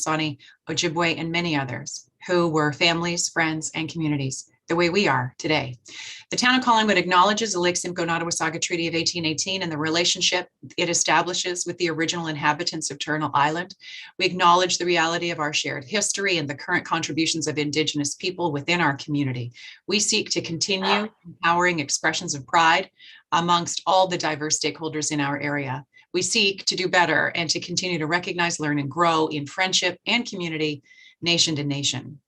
Haudenosaunee, Ojibwe, and many others who were families, friends, and communities the way we are today. The town of Collingwood acknowledges the Lake Simcoe-Nottawasaga Treaty of 1818 and the relationship it establishes with the original inhabitants of Turtle Island. We acknowledge the reality of our shared history and the current contributions of Indigenous people within our community. We seek to continue empowering expressions of pride amongst all the diverse stakeholders in our area. We seek to do better and to continue to recognize, learn, and grow in friendship and community, nation to nation.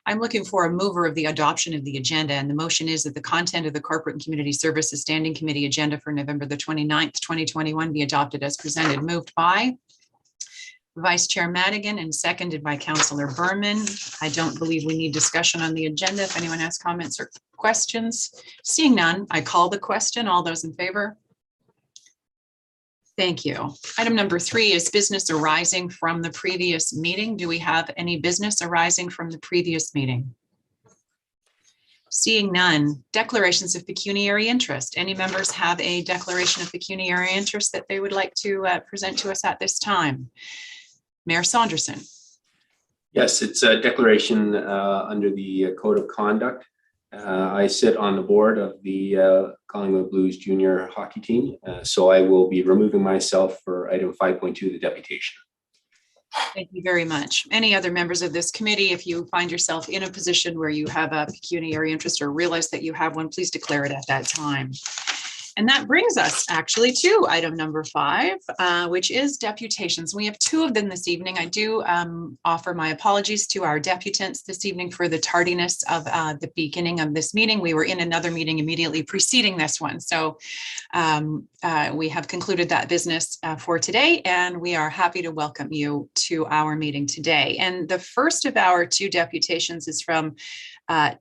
I'm looking for a mover of the adoption of the agenda, and the motion is that the content of the Corporate and Community Services Standing Committee agenda for November the 29th, 2021 be adopted as presented. Moved by Vice Chair Madigan and seconded by Councillor Berman. I don't believe we need discussion on the agenda. If anyone has comments or questions, seeing none, I call the question. All those in favor? Thank you. Item number 3 is business arising from the previous meeting. Do we have any business arising from the previous meeting? Seeing none, declarations of pecuniary interest. Any members have a declaration of pecuniary interest that they would like to present to us at this time? Mayor Saunderson. Yes, it's a declaration under the Code of Conduct. I sit on the board of the Collingwood Blues junior hockey team, so I will be removing myself for item 5.2, the deputation. Thank you very much. Any other members of this committee, if you find yourself in a position where you have a pecuniary interest or realize that you have one, please declare it at that time. And that brings us actually to item number 5, which is deputations. We have 2 of them this evening. I do offer my apologies to our deputants this evening for the tardiness of the beginning of this meeting. We were in another meeting immediately preceding this one. So we have concluded that business for today, and we are happy to welcome you to our meeting today. And the first of our 2 deputations is from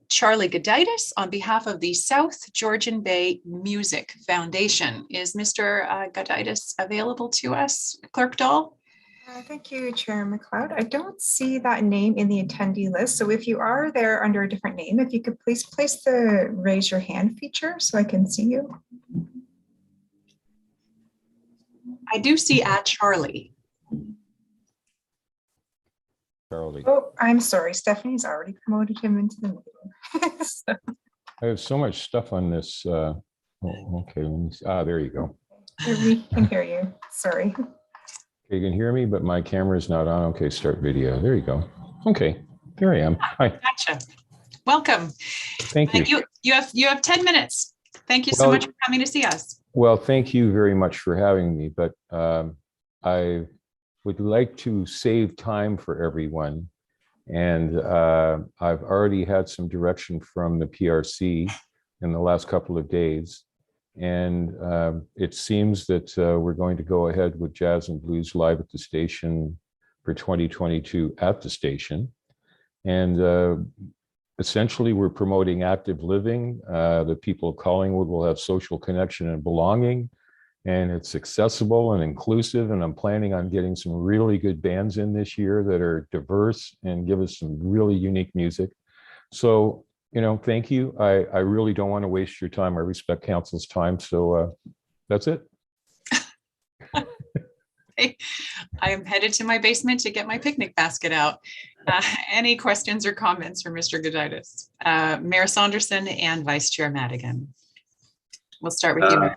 Charlie Gudaitis on behalf of the South Georgian Bay Music Foundation. Is Mr. Gudaitis available to us, Clerk Dahl? Thank you, Chair MacLeod. I don't see that name in the attendee list. So if you are there under a different name, if you could please place the raise your hand feature so I can see you. I do see Charlie. Charlie. Oh, I'm sorry. Stephanie's already promoted him into the meeting. So. I have so much stuff on this. Oh, okay. Let me see. There you go. We can hear you. Sorry. Okay, you can hear me, but my camera is not on. Okay, start video. There you go. Okay, there I am. Hi. Gotcha. Welcome. Thank you. You have 10 minutes. Thank you so much for coming to see us. Well, thank you very much for having me, but I would like to save time for everyone. And I've already had some direction from the PRC in the last couple of days. And it seems that we're going to go ahead with Jazz and Blues live at the station for 2022 at the station. And essentially we're promoting active living. The people of Collingwood will have social connection and belonging. And it's accessible and inclusive, and I'm planning on getting some really good bands in this year that are diverse and give us some really unique music. So, you know, thank you. I really don't want to waste your time. I respect council's time, so that's it. I am headed to my basement to get my picnic basket out. Any questions or comments for Mr. Gudaitis? Mayor Saunderson and Vice Chair Madigan. We'll start with you.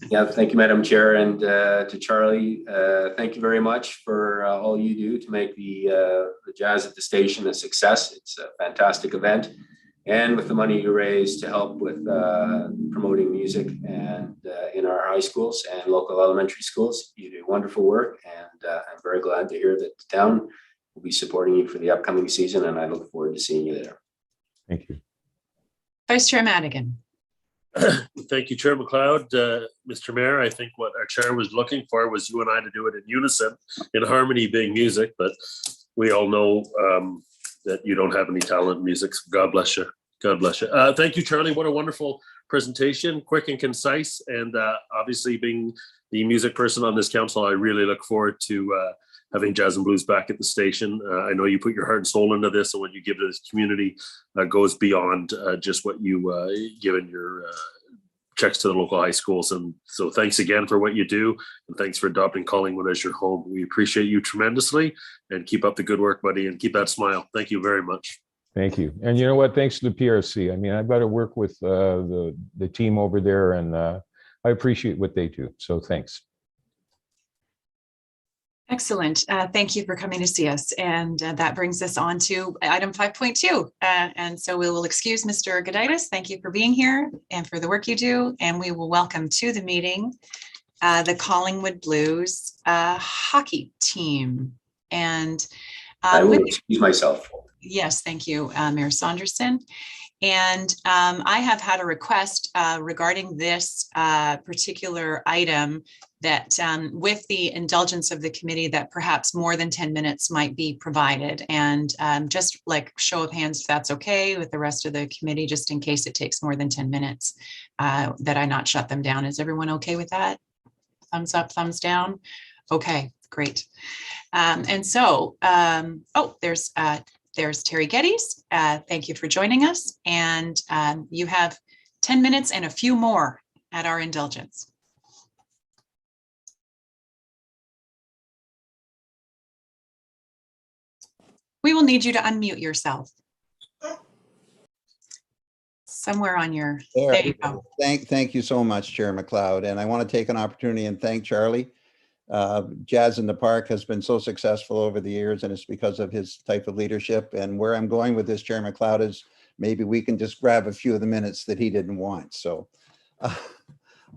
Yeah, thank you, Madam Chair, and to Charlie, thank you very much for all you do to make the Jazz at the Station a success. It's a fantastic event, and with the money you raise to help with promoting music and in our high schools and local elementary schools, you do wonderful work, and I'm very glad to hear that the town will be supporting you for the upcoming season, and I look forward to seeing you there. Thank you. Vice Chair Madigan. Thank you, Chair MacLeod. Mr. Mayor, I think what our chair was looking for was you and I to do it in unison, in harmony, being music, but we all know that you don't have any talent in music. So God bless you. God bless you. Thank you, Charlie. What a wonderful presentation, quick and concise. And obviously being the music person on this council, I really look forward to having Jazz and Blues back at the station. I know you put your heart and soul into this, and what you give to this community goes beyond just what you give in your checks to the local high schools. And so thanks again for what you do, and thanks for adopting Collingwood as your home. We appreciate you tremendously, and keep up the good work, buddy, and keep that smile. Thank you very much. Thank you. And you know what? Thanks to the PRC. I mean, I've got to work with the team over there, and I appreciate what they do. So thanks. Excellent. Thank you for coming to see us. And that brings us on to item 5.2. And so we will excuse Mr. Gudaitis. Thank you for being here and for the work you do. And we will welcome to the meeting the Collingwood Blues hockey team. And I will excuse myself. yes, thank you, Mayor Saunderson. And I have had a request regarding this particular item that with the indulgence of the committee, that perhaps more than 10 minutes might be provided. And just like show of hands, if that's okay with the rest of the committee, just in case it takes more than 10 minutes, that I not shut them down. Is everyone okay with that? Thumbs up, thumbs down. Okay, great. And so, oh, there's Terry Geddes. Thank you for joining us. And you have 10 minutes and a few more at our indulgence. We will need you to unmute yourself. Somewhere on your, there you go. Thank you so much, Chair MacLeod. And I want to take an opportunity and thank Charlie. Jazz in the Park has been so successful over the years, and it's because of his type of leadership. And where I'm going with this, Chair MacLeod, is maybe we can just grab a few of the minutes that he didn't want. So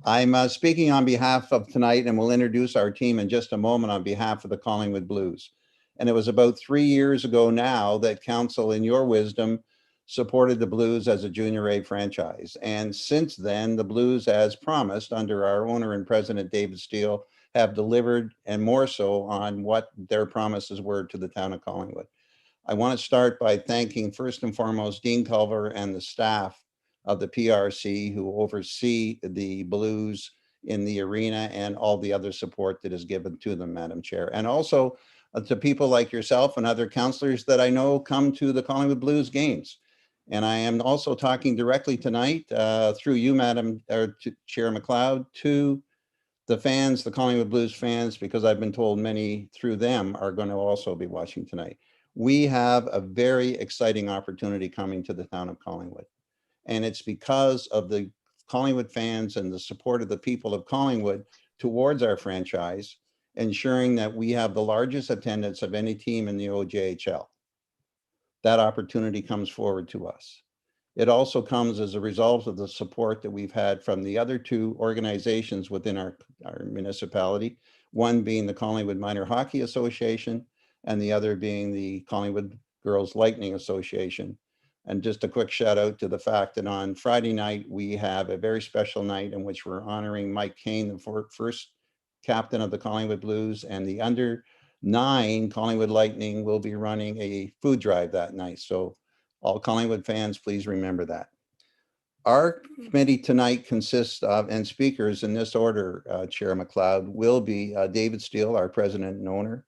I'm speaking on behalf of tonight, and we'll introduce our team in just a moment on behalf of the Collingwood Blues. And it was about 3 years ago now that Council, in your wisdom, supported the Blues as a Junior A franchise. And since then, the Blues, as promised under our owner and president, David Steele, have delivered, and more so, on what their promises were to the town of Collingwood. I want to start by thanking first and foremost Dean Culver and the staff of the PRC who oversee the Blues in the arena, and all the other support that is given to them, Madam Chair. And also to people like yourself and other councillors that I know come to the Collingwood Blues games. And I am also talking directly tonight through you, Chair MacLeod, to the fans, the Collingwood Blues fans, because I've been told many through them are going to also be watching tonight. We have a very exciting opportunity coming to the town of Collingwood. And it's because of the Collingwood fans and the support of the people of Collingwood towards our franchise, ensuring that we have the largest attendance of any team in the OJHL. That opportunity comes forward to us. It also comes as a result of the support that we've had from the other two organizations within our municipality, one being the Collingwood Minor Hockey Association and the other being the Collingwood Girls Lightning Association. And just a quick shout out to the fact that on Friday night, we have a very special night in which we're honoring Mike Kane, the first captain of the Collingwood Blues, and the under-9 Collingwood Lightning will be running a food drive that night. So all Collingwood fans, please remember that. Our committee tonight consists of, and speakers in this order, Chair MacLeod, will be David Steele, our president and owner,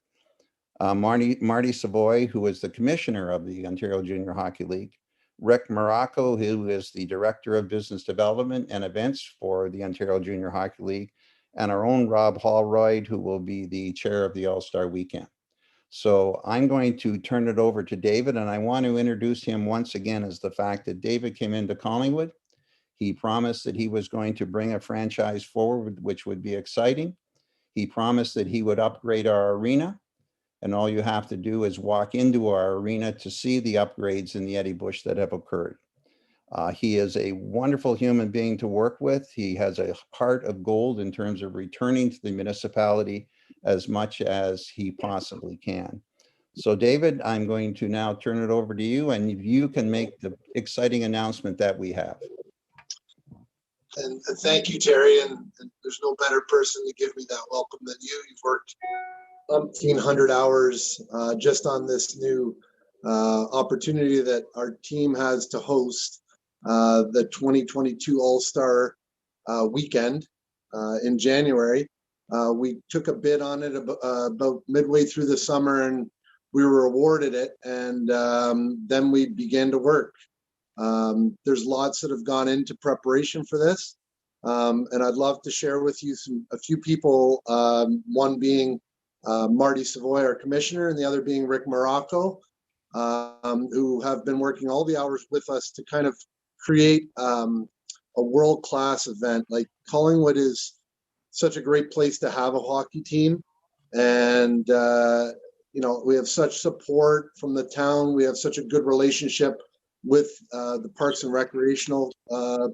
Marty Savoy, who is the commissioner of the Ontario Junior Hockey League, Rick Morocco, who is the director of business development and events for the Ontario Junior Hockey League, and our own Rob Hallwright, who will be the chair of the AllStar Weekend. So I'm going to turn it over to David, and I want to introduce him once again as the fact that David came into Collingwood. He promised that he was going to bring a franchise forward, which would be exciting. He promised that he would upgrade our arena, and all you have to do is walk into our arena to see the upgrades in the Eddie Bush that have occurred. He is a wonderful human being to work with. He has a heart of gold in terms of returning to the municipality as much as he possibly can. So David, I'm going to now turn it over to you, and you can make the exciting announcement that we have. And thank you, Terry. And there's no better person to give me that welcome than you. You've worked 1,500 hours just on this new opportunity that our team has to host the 2022 AllStar Weekend in January. We took a bid on it about midway through the summer, and we were awarded it, and then we began to work. There's lots that have gone into preparation for this. And I'd love to share with you a few people, one being Marty Savoy, our commissioner, and the other being Rick Morocco, who have been working all the hours with us to kind of create a world-class event. Like, Collingwood is such a great place to have a hockey team, and you know, we have such support from the town. We have such a good relationship with the Parks and Recreational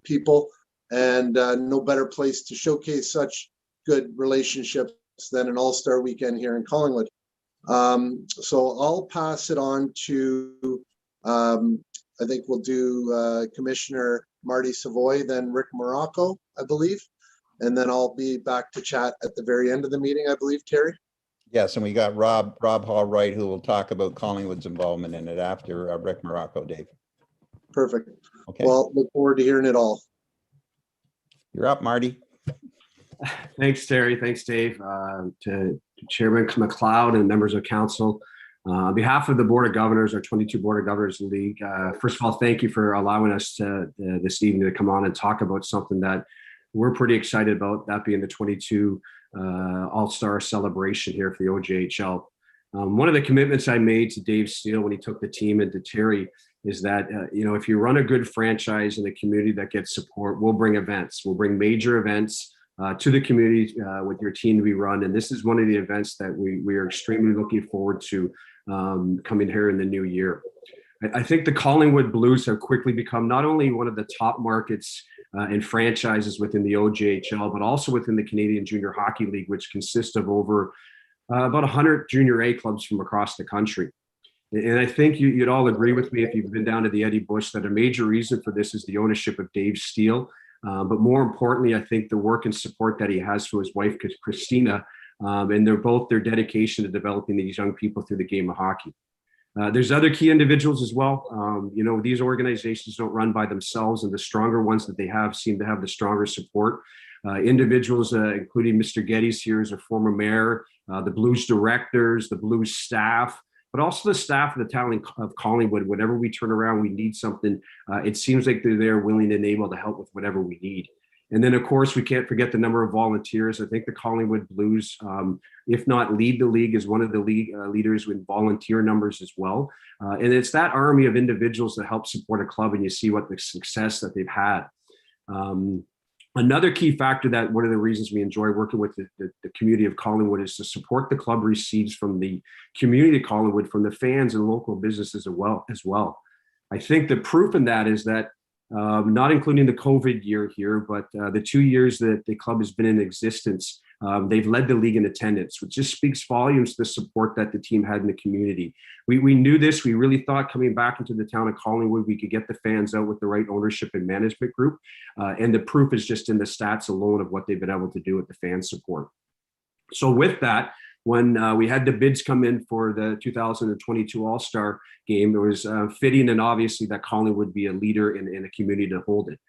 people, and no better place to showcase such good relationships than an AllStar Weekend here in Collingwood. So I'll pass it on to, I think we'll do Commissioner Marty Savoy, then Rick Morocco, I believe. And then I'll be back to chat at the very end of the meeting, I believe, Terry. Yes, and we got Rob Hallwright, who will talk about Collingwood's involvement in it after Rick Morocco, Dave. Perfect. Okay. Well, look forward to hearing it all. You're up, Marty. Thanks, Terry. Thanks, Dave. To Chairman MacLeod and members of council. On behalf of the Board of Governors, our 22 Board of Governors League, first of all, thank you for allowing us this evening to come on and talk about something that we're pretty excited about, that being the 22 All-Star celebration here for the OJHL. One of the commitments I made to Dave Steele when he took the team and to Terry is that, you know, if you run a good franchise in a community that gets support, we'll bring events. We'll bring major events to the community with your team to be run. And this is one of the events that we are extremely looking forward to coming here in the new year. I think the Collingwood Blues have quickly become not only one of the top markets and franchises within the OJHL, but also within the Canadian Junior Hockey League, which consists of over about 100 Junior A clubs from across the country. And I think you'd all agree with me if you've been down to the Eddie Bush that a major reason for this is the ownership of Dave Steele. But more importantly, I think the work and support that he has for his wife, Christina, and their dedication to developing these young people through the game of hockey. There's other key individuals as well. You know, these organizations don't run by themselves, and the stronger ones that they have seem to have the stronger support. Individuals, including Mr. Gudaitis here as a former mayor, the Blues directors, the Blues staff, but also the staff of the town of Collingwood. Whenever we turn around, we need something. It seems like they're there, willing and able to help with whatever we need. And then, of course, we can't forget the number of volunteers. I think the Collingwood Blues, if not lead the league, is one of the league leaders with volunteer numbers as well. And it's that army of individuals that help support a club, and you see what the success that they've had. Another key factor that one of the reasons we enjoy working with the community of Collingwood is to support the club receives from the community of Collingwood, from the fans and local businesses as well. I think the proof in that is that not including the COVID year here, but the 2 years that the club has been in existence, they've led the league in attendance, which just speaks volumes to the support that the team had in the community. We knew this. We really thought coming back into the town of Collingwood, we could get the fans out with the right ownership and management group. And the proof is just in the stats alone of what they've been able to do with the fan support. So with that, when we had the bids come in for the 2022 All-Star Game, it was fitting and obviously that Collingwood be a leader in a community to hold it,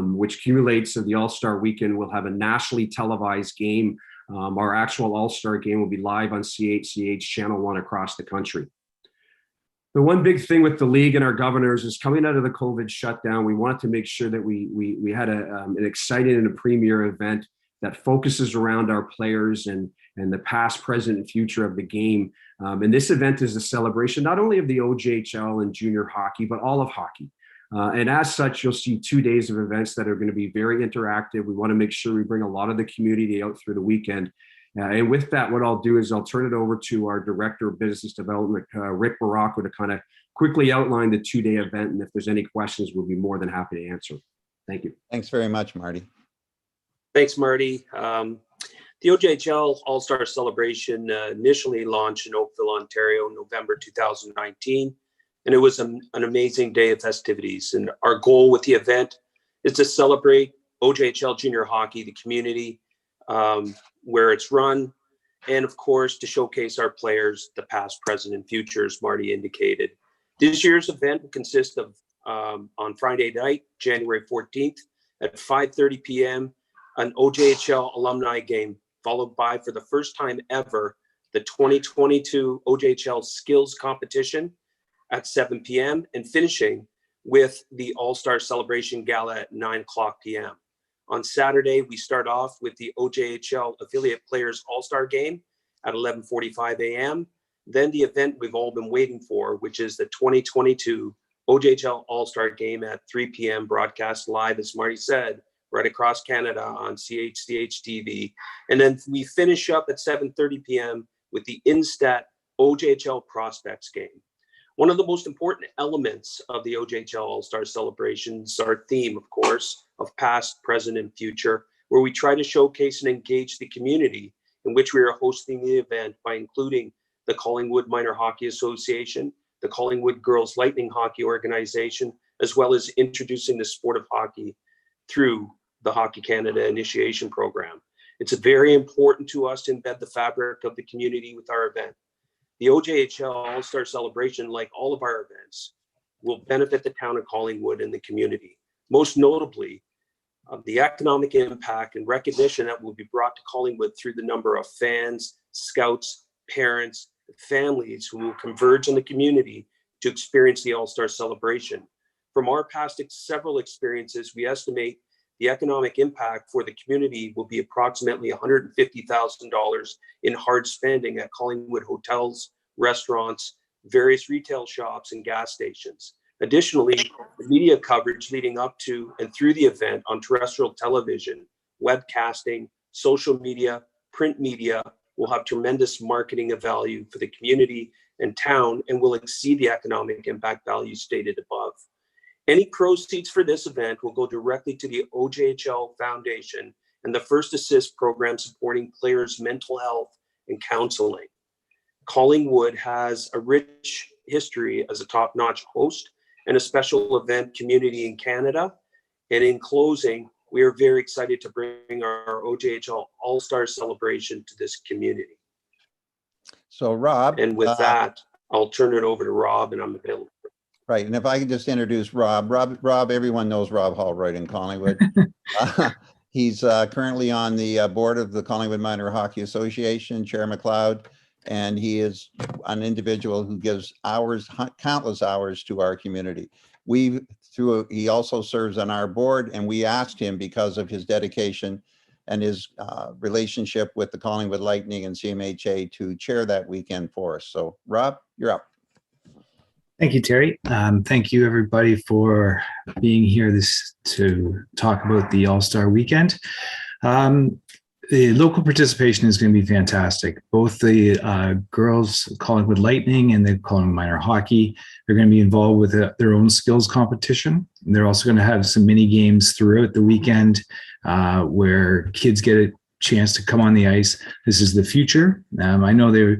which accumulates of the All-Star Weekend. We'll have a nationally televised game. Our actual All-Star Game will be live on CHCH Channel 1 across the country. The one big thing with the league and our governors is coming out of the COVID shutdown, we wanted to make sure that we had an exciting and a premier event that focuses around our players and the past, present, and future of the game. And this event is a celebration not only of the OJHL and junior hockey, but all of hockey. And as such, you'll see 2 days of events that are going to be very interactive. We want to make sure we bring a lot of the community out through the weekend. And with that, what I'll do is I'll turn it over to our Director of Business Development, Rick Morocco, to kind of quickly outline the 2-day event. And if there's any questions, we'll be more than happy to answer. Thank you. Thanks very much, Marty. Thanks, Marty. The OJHL All-Star Celebration initially launched in Oakville, Ontario, in November 2019, and it was an amazing day of festivities. And our goal with the event is to celebrate OJHL junior hockey, the community where it's run, and of course, to showcase our players, the past, present, and future, as Marty indicated. This year's event will consist of, on Friday night, January 14th at 5:30 p.m., an OJHL alumni game, followed by, for the first time ever, the 2022 OJHL skills competition at 7 p.m. and finishing with the All-Star Celebration Gala at 9:00 p.m. On Saturday, we start off with the OJHL Affiliate Players All-Star Game at 11:45 a.m. Then the event we've all been waiting for, which is the 2022 OJHL All-Star Game at 3 p.m. broadcast live, as Marty said, right across Canada on CHCH TV. And then we finish up at 7:30 p.m. with the Instat OJHL Prospects Game. One of the most important elements of the OJHL All-Star celebrations, our theme, of course, of past, present, and future, where we try to showcase and engage the community in which we are hosting the event by including the Collingwood Minor Hockey Association, the Collingwood Girls Lightning Hockey Organization, as well as introducing the sport of hockey through the Hockey Canada Initiation Program. It's very important to us to embed the fabric of the community with our event. The OJHL All-Star Celebration, like all of our events, will benefit the town of Collingwood and the community. Most notably, the economic impact and recognition that will be brought to Collingwood through the number of fans, scouts, parents, families who will converge in the community to experience the All-Star Celebration. From our past several experiences, we estimate the economic impact for the community will be approximately $150,000 in hard spending at Collingwood hotels, restaurants, various retail shops, and gas stations. Additionally, the media coverage leading up to and through the event on terrestrial television, webcasting, social media, print media will have tremendous marketing of value for the community and town and will exceed the economic impact value stated above. Any proceeds for this event will go directly to the OJHL Foundation and the First Assist program supporting players' mental health and counseling. Collingwood has a rich history as a top-notch host and a special event community in Canada. And in closing, we are very excited to bring our OJHL All-Star Celebration to this community. So Rob. And with that, I'll turn it over to Rob, and I'm available. Right, and if I could just introduce Rob. Rob, everyone knows Rob Hallwright in Collingwood. He's currently on the board of the Collingwood Minor Hockey Association, Chair MacLeod, and he is an individual who gives hours, countless hours to our community. He also serves on our board, and we asked him because of his dedication and his relationship with the Collingwood Lightning and CMHA to chair that weekend for us. So Rob, you're up. Thank you, Terry. Thank you, everybody, for being here to talk about the All-Star Weekend. The local participation is going to be fantastic. Both the girls Collingwood Lightning and the Collingwood Minor Hockey are going to be involved with their own skills competition. And they're also going to have some mini games throughout the weekend where kids get a chance to come on the ice. This is the future. I know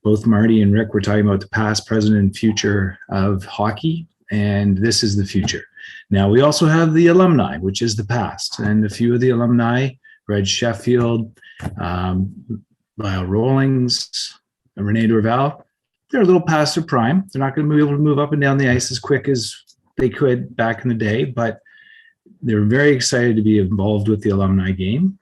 both Marty and Rick were talking about the past, present, and future of hockey, and this is the future. Now, we also have the alumni, which is the past, and a few of the alumni, Red Sheffield, Lyle Rawlings, and Renee Dorval, they're a little past their prime. They're not going to be able to move up and down the ice as quick as they could back in the day, but they're very excited to be involved with the alumni game.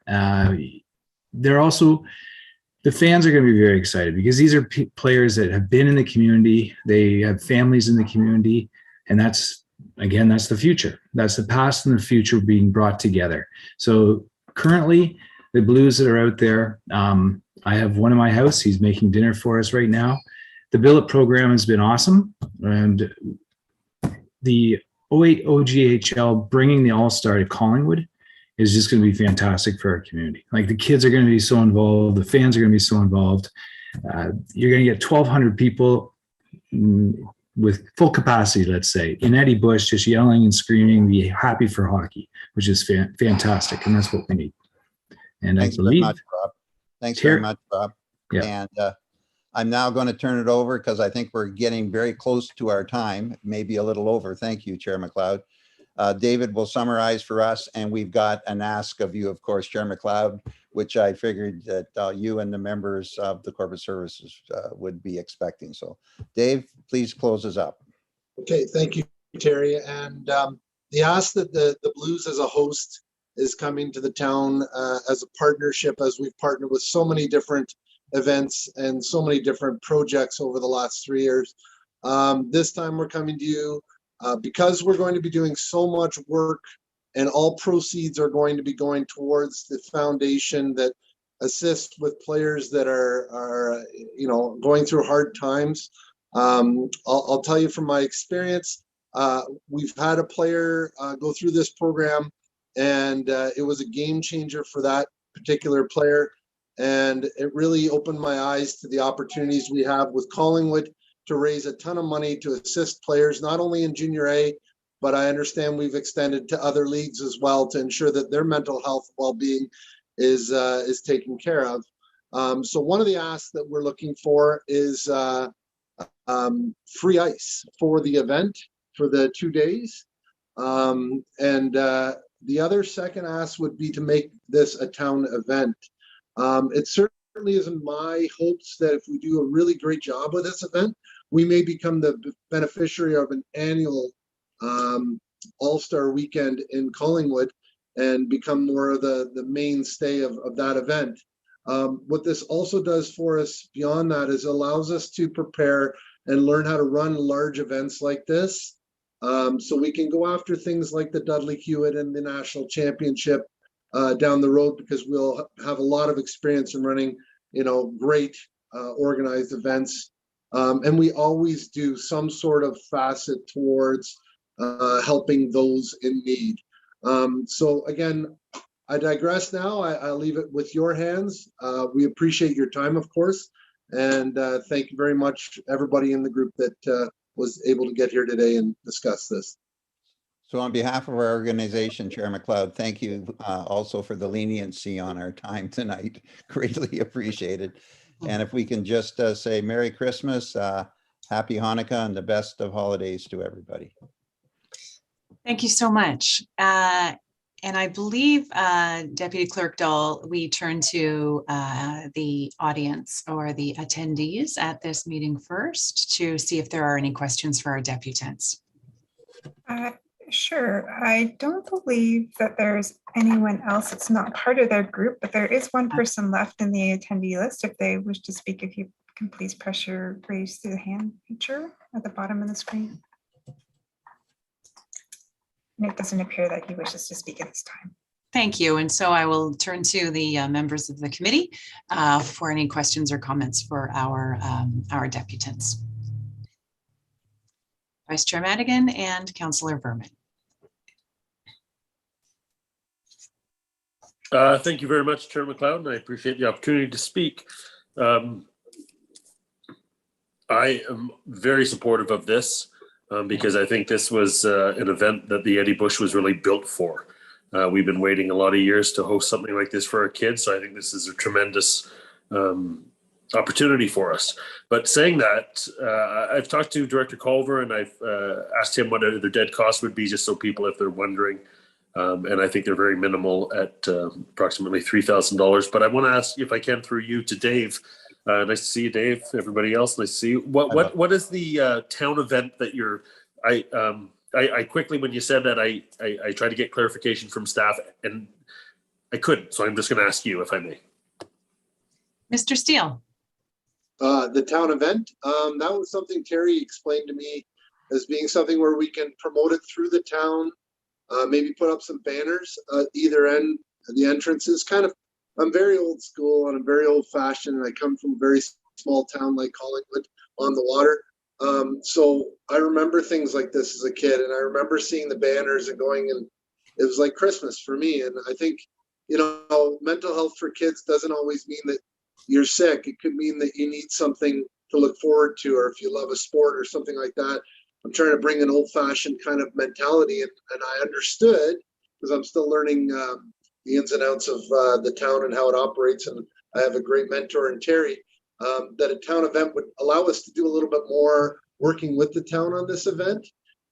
The fans are going to be very excited because these are players that have been in the community. They have families in the community. And that's the future. That's the past and the future being brought together. So currently, the Blues that are out there, I have one in my house. He's making dinner for us right now. The billet program has been awesome. And the OJHL bringing the All-Star to Collingwood is just going to be fantastic for our community. Like, the kids are going to be so involved. The fans are going to be so involved. You're going to get 1,200 people with full capacity, let's say, in Eddie Bush, just yelling and screaming, be happy for hockey, which is fantastic. And that's what we need. And Thanks I believe. very much, Rob. Thanks very much, Rob. Yeah. And I'm now going to turn it over because I think we're getting very close to our time, maybe a little over. Thank you, Chair MacLeod. David will summarize for us, and we've got an ask of you, of course, Chair MacLeod, which I figured that you and the members of the corporate services would be expecting. So Dave, please close us up. Okay, thank you, Terry. And the ask that the Blues as a host is coming to the town as a partnership, as we've partnered with so many different events and so many different projects over the last 3 years. This time we're coming to you because we're going to be doing so much work and all proceeds are going to be going towards the foundation that assists with players that are going through hard times. I'll tell you from my experience, we've had a player go through this program, and it was a game changer for that particular player. And it really opened my eyes to the opportunities we have with Collingwood to raise a ton of money to assist players, not only in Junior A, but I understand we've extended to other leagues as well to ensure that their mental health well-being is taken care of. So one of the asks that we're looking for is free ice for the event for the 2 days. The other second ask would be to make this a town event. It certainly is in my hopes that if we do a really great job with this event, we may become the beneficiary of an annual AllStar Weekend in Collingwood and become more of the mainstay of that event. What this also does for us beyond that is allows us to prepare and learn how to run large events like this. So we can go after things like the Dudley Hewitt and the national championship down the road, because we'll have a lot of experience in running, great organized events. And we always do some sort of facet towards helping those in need. So again, I digress now. I'll leave it with your hands. We appreciate your time, of course. And thank you very much, everybody in the group that was able to get here today and discuss this. So on behalf of our organization, Chair MacLeod, thank you also for the leniency on our time tonight. Greatly appreciated. And if we can just say Merry Christmas, Happy Hanukkah, and the best of holidays to everybody. Thank you so much. And I believe, Deputy Clerk Dahl, we turn to the audience or the attendees at this meeting first to see if there are any questions for our deputants. Sure. I don't believe that there's anyone else that's not part of their group, but there is one person left in the attendee list. If they wish to speak, if you can please press your raise the hand feature at the bottom of the screen. And it doesn't appear that he wishes to speak at this time. Thank you. And so I will turn to the members of the committee for any questions or comments for our deputants. Vice Chair Madigan and Councillor Berman. Thank you very much, Chair MacLeod, and I appreciate the opportunity to speak. I am very supportive of this because I think this was an event that the Eddie Bush was really built for. We've been waiting a lot of years to host something like this for our kids, so I think this is a tremendous opportunity for us. But saying that, I've talked to Director Culver and I've asked him what the dead cost would be, just so people, if they're wondering. And I think they're very minimal at approximately $3,000. But I want to ask, if I can, through you to Dave. Nice to see you, Dave. Everybody else, nice to see you. What is the town event that you're? I quickly, when you said that, I tried to get clarification from staff and I couldn't. So I'm just going to ask you, if I may. Mr. Steele. The town event, that was something Terry explained to me as being something where we can promote it through the town. Maybe put up some banners at either end of the entrances. I'm very old school and I'm very old fashioned, and I come from a very small town like Collingwood on the water. So I remember things like this as a kid, and I remember seeing the banners and going, and it was like Christmas for me. And I think, mental health for kids doesn't always mean that you're sick. It could mean that you need something to look forward to, or if you love a sport or something like that. I'm trying to bring an old-fashioned kind of mentality, and I understood, because I'm still learning the ins and outs of the town and how it operates, and I have a great mentor in Terry, that a town event would allow us to do a little bit more working with the town on this event.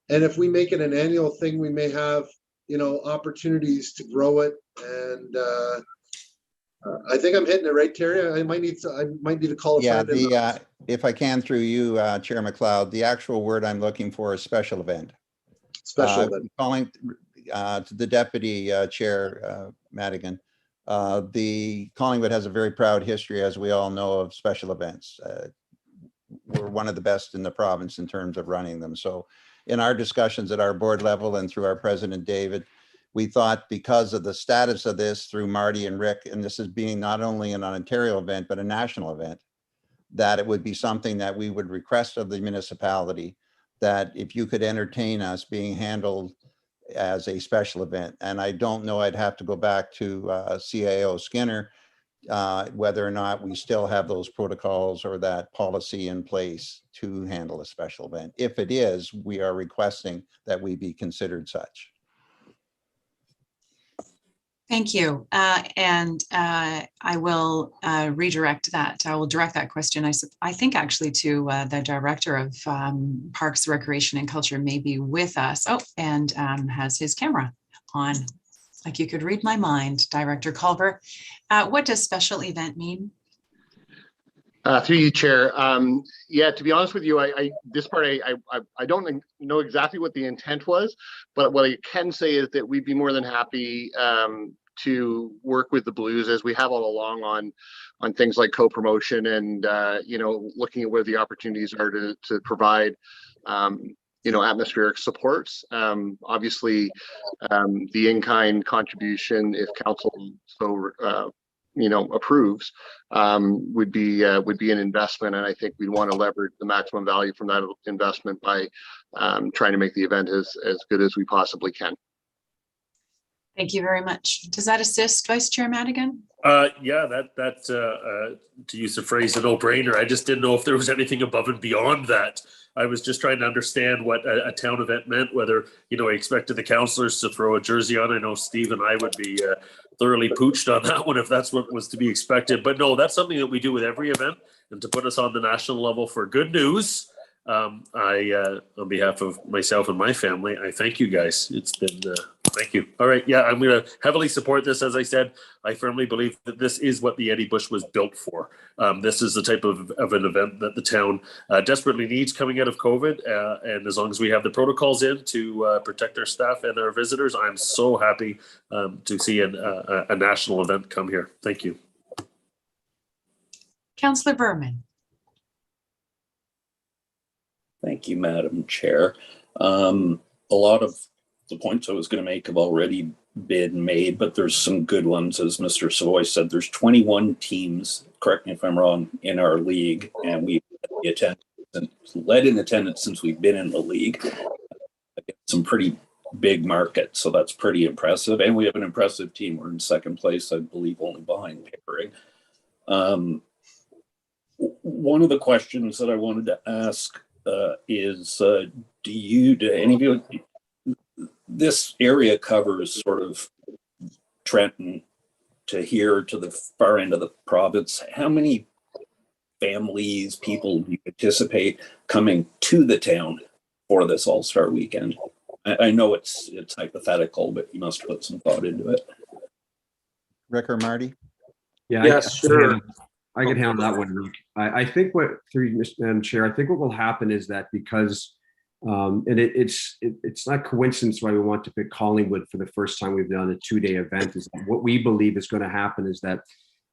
And if we make it an annual thing, we may have, opportunities to grow it. And I think I'm hitting it right, Terry. I might need to call. Yeah, if I can, through you, Chair MacLeod, the actual word I'm looking for is special event. Special event. Calling to the Deputy Chair Madigan, the Collingwood has a very proud history, as we all know, of special events. We're one of the best in the province in terms of running them. So in our discussions at our board level and through our president, David, we thought because of the status of this through Marty and Rick, and this is being not only an Ontario event, but a national event, that it would be something that we would request of the municipality, that if you could entertain us being handled as a special event. And I don't know, I'd have to go back to CAO Skinner, whether or not we still have those protocols or that policy in place to handle a special event. If it is, we are requesting that we be considered such. Thank you. I will redirect that. I will direct that question, I think actually to the Director of Parks, Recreation and Culture may be with us. Oh, and has his camera on. Like you could read my mind, Director Culver. What does special event mean? Through you, Chair. Yeah, to be honest with you, this part I don't know exactly what the intent was, but what I can say is that we'd be more than happy to work with the Blues, as we have all along, on things like co-promotion and looking at where the opportunities are to provide atmospheric supports. Obviously, the in-kind contribution, if council so approves, would be an investment, and I think we'd want to leverage the maximum value from that investment by trying to make the event as good as we possibly can. Thank you very much. Does that assist, Vice Chair Madigan? Yeah, that to use a phrase, a no-brainer. I just didn't know if there was anything above and beyond that. I was just trying to understand what a town event meant, whether, I expected the councillors to throw a jersey on. I know Steve and I would be thoroughly pooched on that one if that's what was to be expected. But no, that's something that we do with every event. And to put us on the national level for good news, on behalf of myself and my family, I thank you guys. It's been, thank you. All right. Yeah, I'm going to heavily support this. As I said, I firmly believe that this is what the Eddie Bush was built for. This is the type of an event that the town desperately needs coming out of COVID. And as long as we have the protocols in to protect our staff and our visitors, I'm so happy to see a national event come here. Thank you. Councillor Berman. Thank you, Madam Chair. A lot of the points I was going to make have already been made, but there's some good ones. As Mr. Savoy said, there's 21 teams, correct me if I'm wrong, in our league, and we've led in attendance since we've been in the league. Some pretty big markets, so that's pretty impressive. And we have an impressive team. We're in second place, I believe, only behind Pickering. One of the questions that I wanted to ask is, do any of you, this area covers sort of Trenton to here to the far end of the province. How many families, people do you anticipate coming to the town for this All-Star Weekend? I know it's hypothetical, but you must put some thought into it. Rick or Marty? Yeah, sure. I can handle that one, Rick. I think through Madam Chair, I think what will happen is that because, and it's not coincidence why we want to pick Collingwood for the first time we've done a 2-day event, is that what we believe is going to happen is that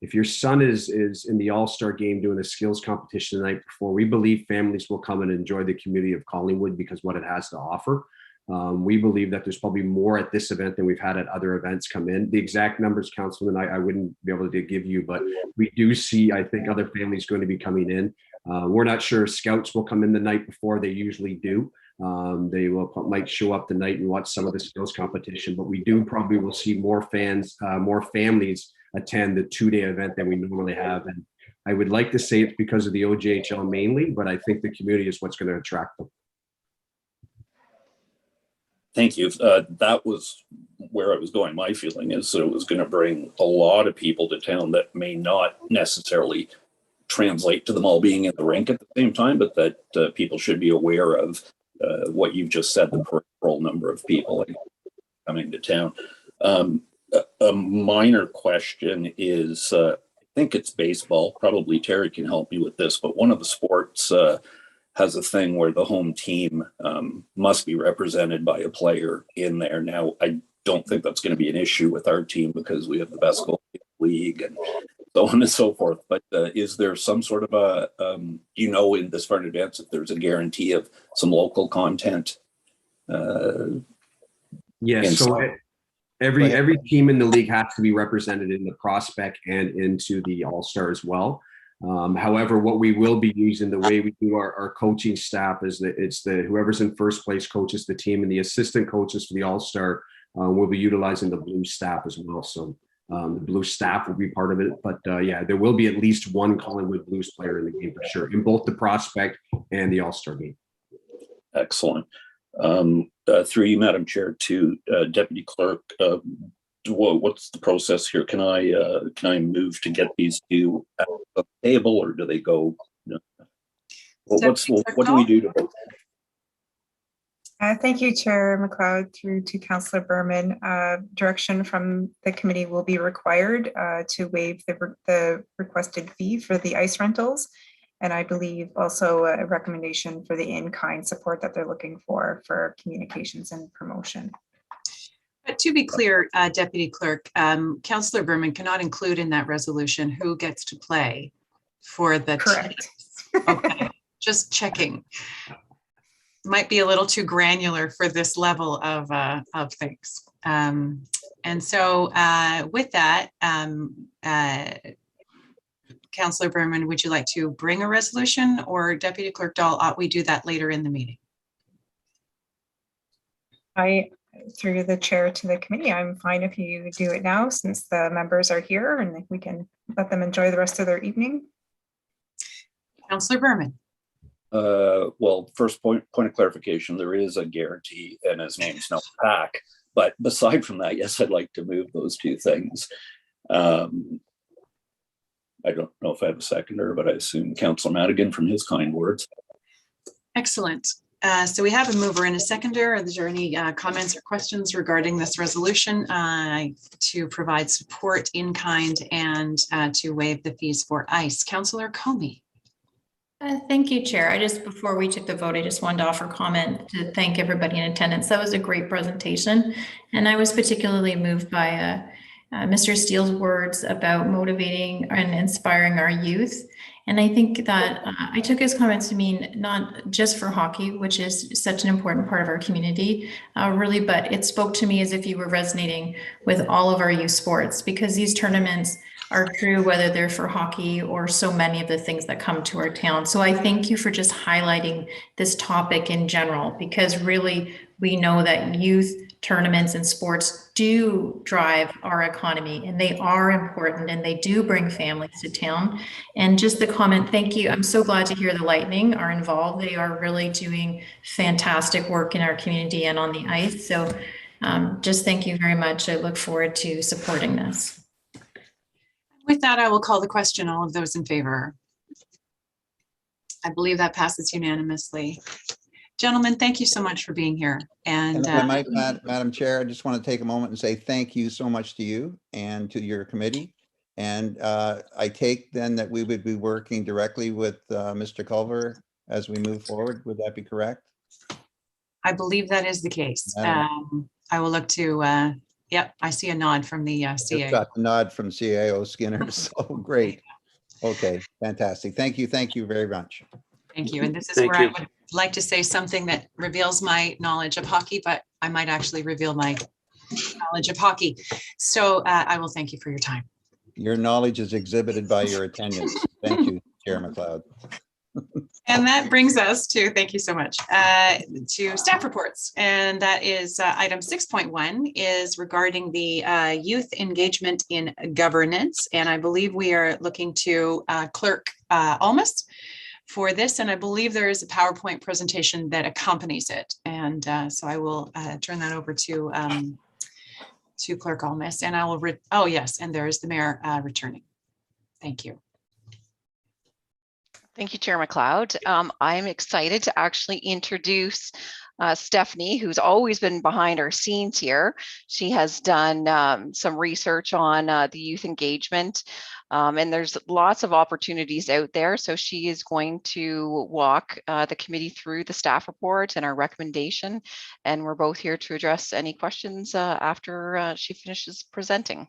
if your son is in the All-Star Game doing a skills competition the night before, we believe families will come and enjoy the community of Collingwood because what it has to offer. We believe that there's probably more at this event than we've had at other events come in. The exact numbers, Councilman, I wouldn't be able to give you, but we do see, I think, other families going to be coming in. We're not sure if scouts will come in the night before. They usually do. They might show up the night and watch some of the skills competition, but we probably will see more fans, more families attend the 2-day event than we normally have. And I would like to say it's because of the OJHL mainly, but I think the community is what's going to attract them. Thank you. That was where I was going. My feeling is that it was going to bring a lot of people to town that may not necessarily translate to them all being in the rink at the same time, but that people should be aware of what you've just said, the peripheral number of people coming to town. A minor question is, I think it's baseball. Probably Terry can help me with this, but one of the sports has a thing where the home team must be represented by a player in there. Now, I don't think that's going to be an issue with our team because we have the best goalie in the league and so on and so forth. But is there some sort of a, in this far in advance, if there's a guarantee of some local content? Yes. So Every team in the league has to be represented in the prospect and into the All-Star as well. However, what we will be using, the way we do our coaching staff, is that it's whoever's in first place coaches the team, and the assistant coaches for the All-Star will be utilizing the blue staff as well. So the blue staff will be part of it. But yeah, there will be at least one Collingwood Blues player in the game for sure, in both the prospect and the All-Star game. Excellent. Through you, Madam Chair, to Deputy Clerk, what's the process here? Can I move to get these two at the table, or do they go? What do we do to vote? Thank you, Chair MacLeod, through to Councillor Berman. Direction from the committee will be required to waive the requested fee for the ice rentals. And I believe also a recommendation for the in-kind support that they're looking for communications and promotion. But to be clear, Deputy Clerk, Councillor Berman cannot include in that resolution who gets to play for the Correct. Okay, just checking. Might be a little too granular for this level of things. And so with that, Councillor Berman, would you like to bring a resolution, or Deputy Clerk Dahl, ought we do that later in the meeting? Through the chair to the committee, I'm fine if you do it now, since the members are here and we can let them enjoy the rest of their evening. Councillor Berman. Well, first point of clarification, there is a guarantee and his name's no pack. But aside from that, yes, I'd like to move those two things. I don't know if I have a seconder, but I assume Councillor Madigan from his kind words. Excellent. So we have a mover and a seconder. Are there any comments or questions regarding this resolution to provide support in kind and to waive the fees for ice? Councillor Comey. Thank you, Chair. Before we took the vote, I just wanted to offer comment to thank everybody in attendance. That was a great presentation. And I was particularly moved by Mr. Steele's words about motivating and inspiring our youth. And I think that I took his comments to mean not just for hockey, which is such an important part of our community, really, but it spoke to me as if you were resonating with all of our youth sports, because these tournaments are true whether they're for hockey or so many of the things that come to our town. So I thank you for just highlighting this topic in general, because really we know that youth tournaments and sports do drive our economy, and they are important, and they do bring families to town. And just the comment, thank you. I'm so glad to hear the Lightning are involved. They are really doing fantastic work in our community and on the ice. So just thank you very much. I look forward to supporting this. With that, I will call the question. All of those in favor? I believe that passes unanimously. Gentlemen, thank you so much for being here. And if I might, Madam Chair, I just want to take a moment and say thank you so much to you and to your committee. And I take then that we would be working directly with Mr. Culver as we move forward. Would that be correct? I believe that is the case. I will look to, yep, I see a nod from the CA. Got the nod from CAO Skinner, so great. Okay, fantastic. Thank you very much. Thank you. And this is where I would like to say something that reveals my knowledge of hockey, but I might actually reveal my knowledge of hockey. So I will thank you for your time. Your knowledge is exhibited by your attendance. Thank you, Chair MacLeod. And that brings us to, thank you so much, to staff reports. And that is item 6.1 is regarding the youth engagement in governance. And I believe we are looking to Clerk Almas for this. And I believe there is a PowerPoint presentation that accompanies it. And so I will turn that over to Clerk Almas, and I will, oh yes, and there is the Mayor returning. Thank you. Thank you, Chair MacLeod. I'm excited to actually introduce Stephanie, who's always been behind our scenes here. She has done some research on the youth engagement, and there's lots of opportunities out there. So she is going to walk the committee through the staff report and our recommendation, and we're both here to address any questions after she finishes presenting.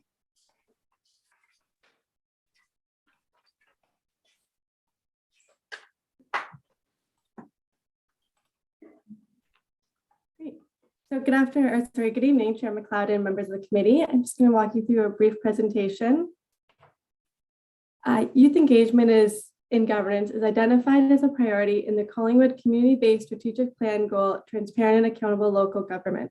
So good afternoon, or sorry, good evening, Chair MacLeod and members of the committee. I'm just going to walk you through a brief presentation. Youth engagement in governance is identified as a priority in the Collingwood community-based strategic plan goal, transparent and accountable local government.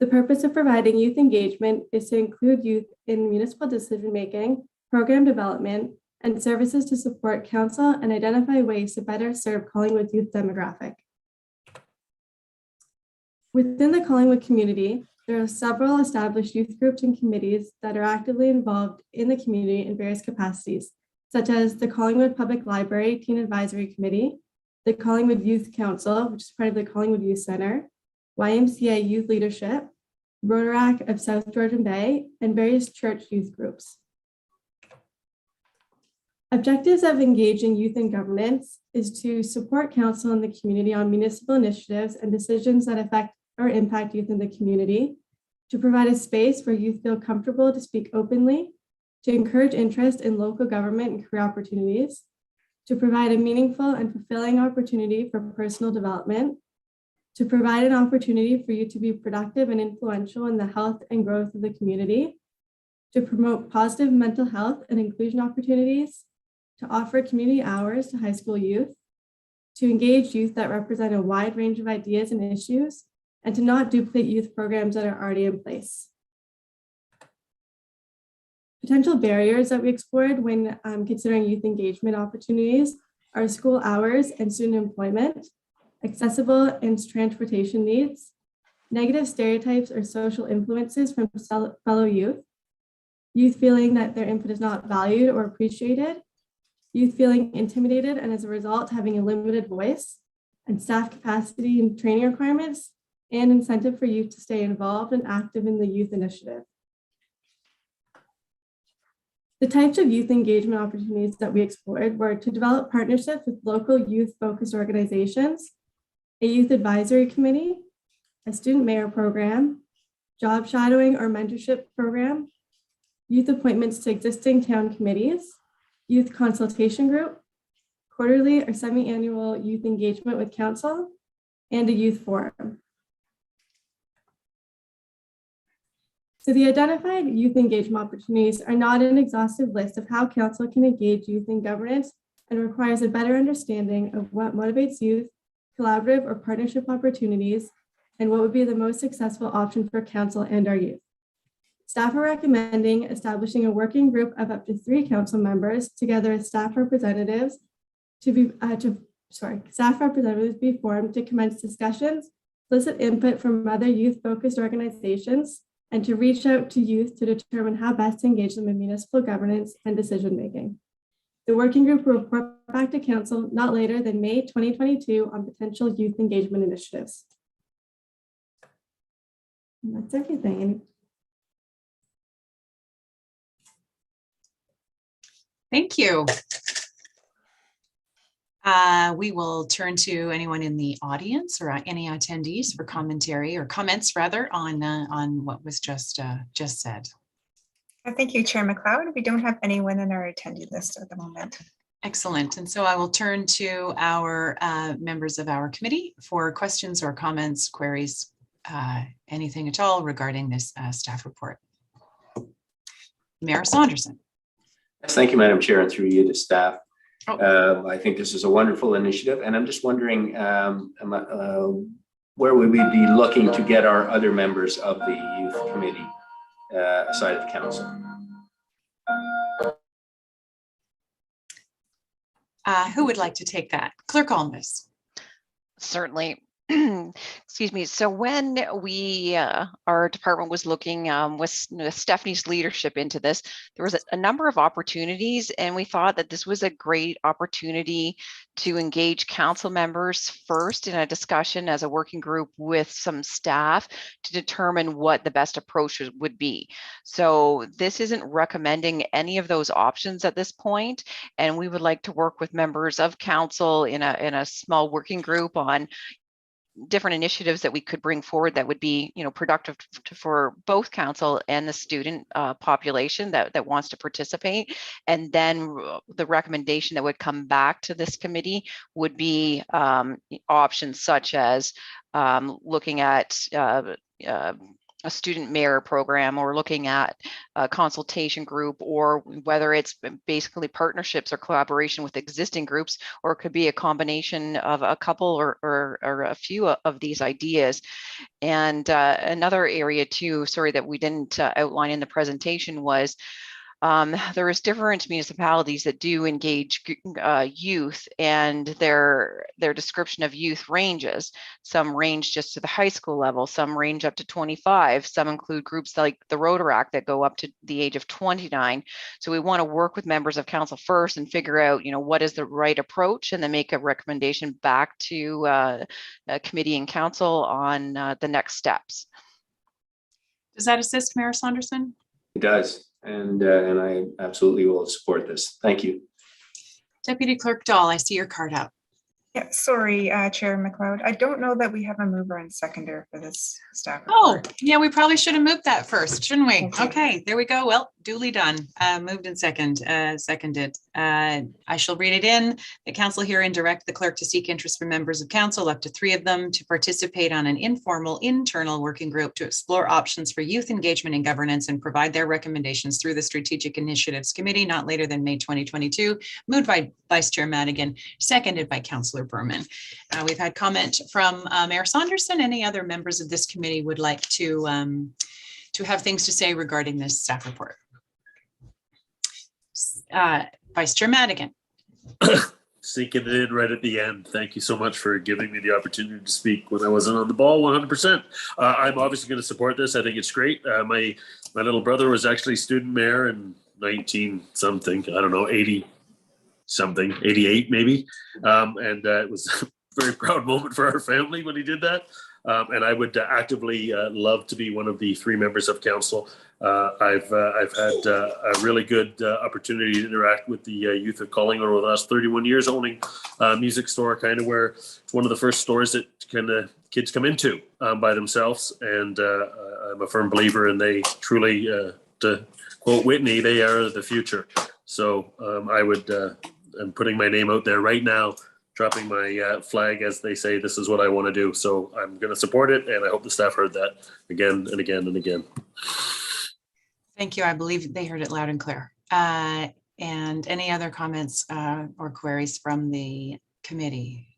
The purpose of providing youth engagement is to include youth in municipal decision-making, program development, and services to support council and identify ways to better serve Collingwood's youth demographic. Within the Collingwood community, there are several established youth groups and committees that are actively involved in the community in various capacities, such as the Collingwood Public Library Teen Advisory Committee, the Collingwood Youth Council, which is part of the Collingwood Youth Center, YMCA Youth Leadership, Rotaract of South Georgian Bay, and various church youth groups. Objectives of engaging youth in governance is to support council and the community on municipal initiatives and decisions that affect or impact youth in the community, to provide a space where youth feel comfortable to speak openly, to encourage interest in local government and career opportunities, to provide a meaningful and fulfilling opportunity for personal development, to provide an opportunity for you to be productive and influential in the health and growth of the community, to promote positive mental health and inclusion opportunities, to offer community hours to high school youth, to engage youth that represent a wide range of ideas and issues, and to not duplicate youth programs that are already in place. Potential barriers that we explored when considering youth engagement opportunities are school hours and student employment, accessible and transportation needs, negative stereotypes or social influences from fellow youth, youth feeling that their input is not valued or appreciated, youth feeling intimidated and as a result having a limited voice, and staff capacity and training requirements, and incentive for youth to stay involved and active in the youth initiative. The types of youth engagement opportunities that we explored were to develop partnerships with local youth-focused organizations, a youth advisory committee, a student mayor program, job shadowing or mentorship program, youth appointments to existing town committees, youth consultation group, quarterly or semi-annual youth engagement with council, and a youth forum. So the identified youth engagement opportunities are not an exhaustive list of how council can engage youth in governance and requires a better understanding of what motivates youth, collaborative or partnership opportunities, and what would be the most successful option for council and our youth. Staff are recommending establishing a working group of up to 3 council members together as staff representatives be formed to commence discussions, solicit input from other youth-focused organizations, and to reach out to youth to determine how best to engage them in municipal governance and decision-making. The working group will report back to council not later than May 2022 on potential youth engagement initiatives. And that's everything. Thank you. We will turn to anyone in the audience or any attendees for commentary or comments rather on what was just said. Thank you, Chair MacLeod. We don't have anyone in our attendee list at the moment. Excellent. And so I will turn to our members of our committee for questions or comments, queries, anything at all regarding this staff report. Mayor Saunderson. Yes, thank you, Madam Chair, and through you to staff. I think this is a wonderful initiative, and I'm just wondering where would we be looking to get our other members of the youth committee aside of council? Who would like to take that? Clerk Almas. Certainly. Excuse me. So when we, our department was looking with Stephanie's leadership into this, there was a number of opportunities, and we thought that this was a great opportunity to engage council members first in a discussion as a working group with some staff to determine what the best approach would be. So this isn't recommending any of those options at this point, and we would like to work with members of council in a small working group on different initiatives that we could bring forward that would be, productive for both council and the student population that wants to participate. And then the recommendation that would come back to this committee would be options such as looking at a student mayor program, or looking at a consultation group, or whether it's basically partnerships or collaboration with existing groups, or it could be a combination of a couple or a few of these ideas. And another area too, sorry, that we didn't outline in the presentation was there is different municipalities that do engage youth, and their description of youth ranges. Some range just to the high school level, some range up to 25, some include groups like the Rotaract that go up to the age of 29. So we want to work with members of council first and figure out, what is the right approach, and then make a recommendation back to a committee and council on the next steps. Does that assist, Mayor Saunderson? It does. And I absolutely will support this. Thank you. Deputy Clerk Dahl, I see your card up. Yeah, sorry, Chair MacLeod. I don't know that we have a mover and seconder for this staff Oh, report. yeah, we probably should have moved that first, shouldn't we? Thank you. Okay, there we go. Well, duly done. Moved and seconded. I shall read it in. The council herein direct the clerk to seek interest from members of council, up to 3 of them, to participate on an informal internal working group to explore options for youth engagement and governance, and provide their recommendations through the Strategic Initiatives Committee not later than May 2022. Moved by Vice Chair Madigan, seconded by Councillor Berman. We've had comment from Mayor Saunderson. Any other members of this committee would like to have things to say regarding this staff report? Vice Chair Madigan. Sinking it in right at the end. Thank you so much for giving me the opportunity to speak when I wasn't on the ball 100%. I'm obviously going to support this. I think it's great. My little brother was actually student mayor in 19 something, I don't know, 80 something, 88 maybe. And it was a very proud moment for our family when he did that. And I would actively love to be one of the 3 members of council. I've had a really good opportunity to interact with the youth of Collingwood over the last 31 years, owning a music store, kind of where it's one of the first stores that kind of kids come into by themselves. And I'm a firm believer, and they truly, to quote Whitney, they are the future. So I'm putting my name out there right now, dropping my flag, as they say. This is what I want to do. So I'm going to support it, and I hope the staff heard that again and again and again. Thank you. I believe they heard it loud and clear. And any other comments or queries from the committee?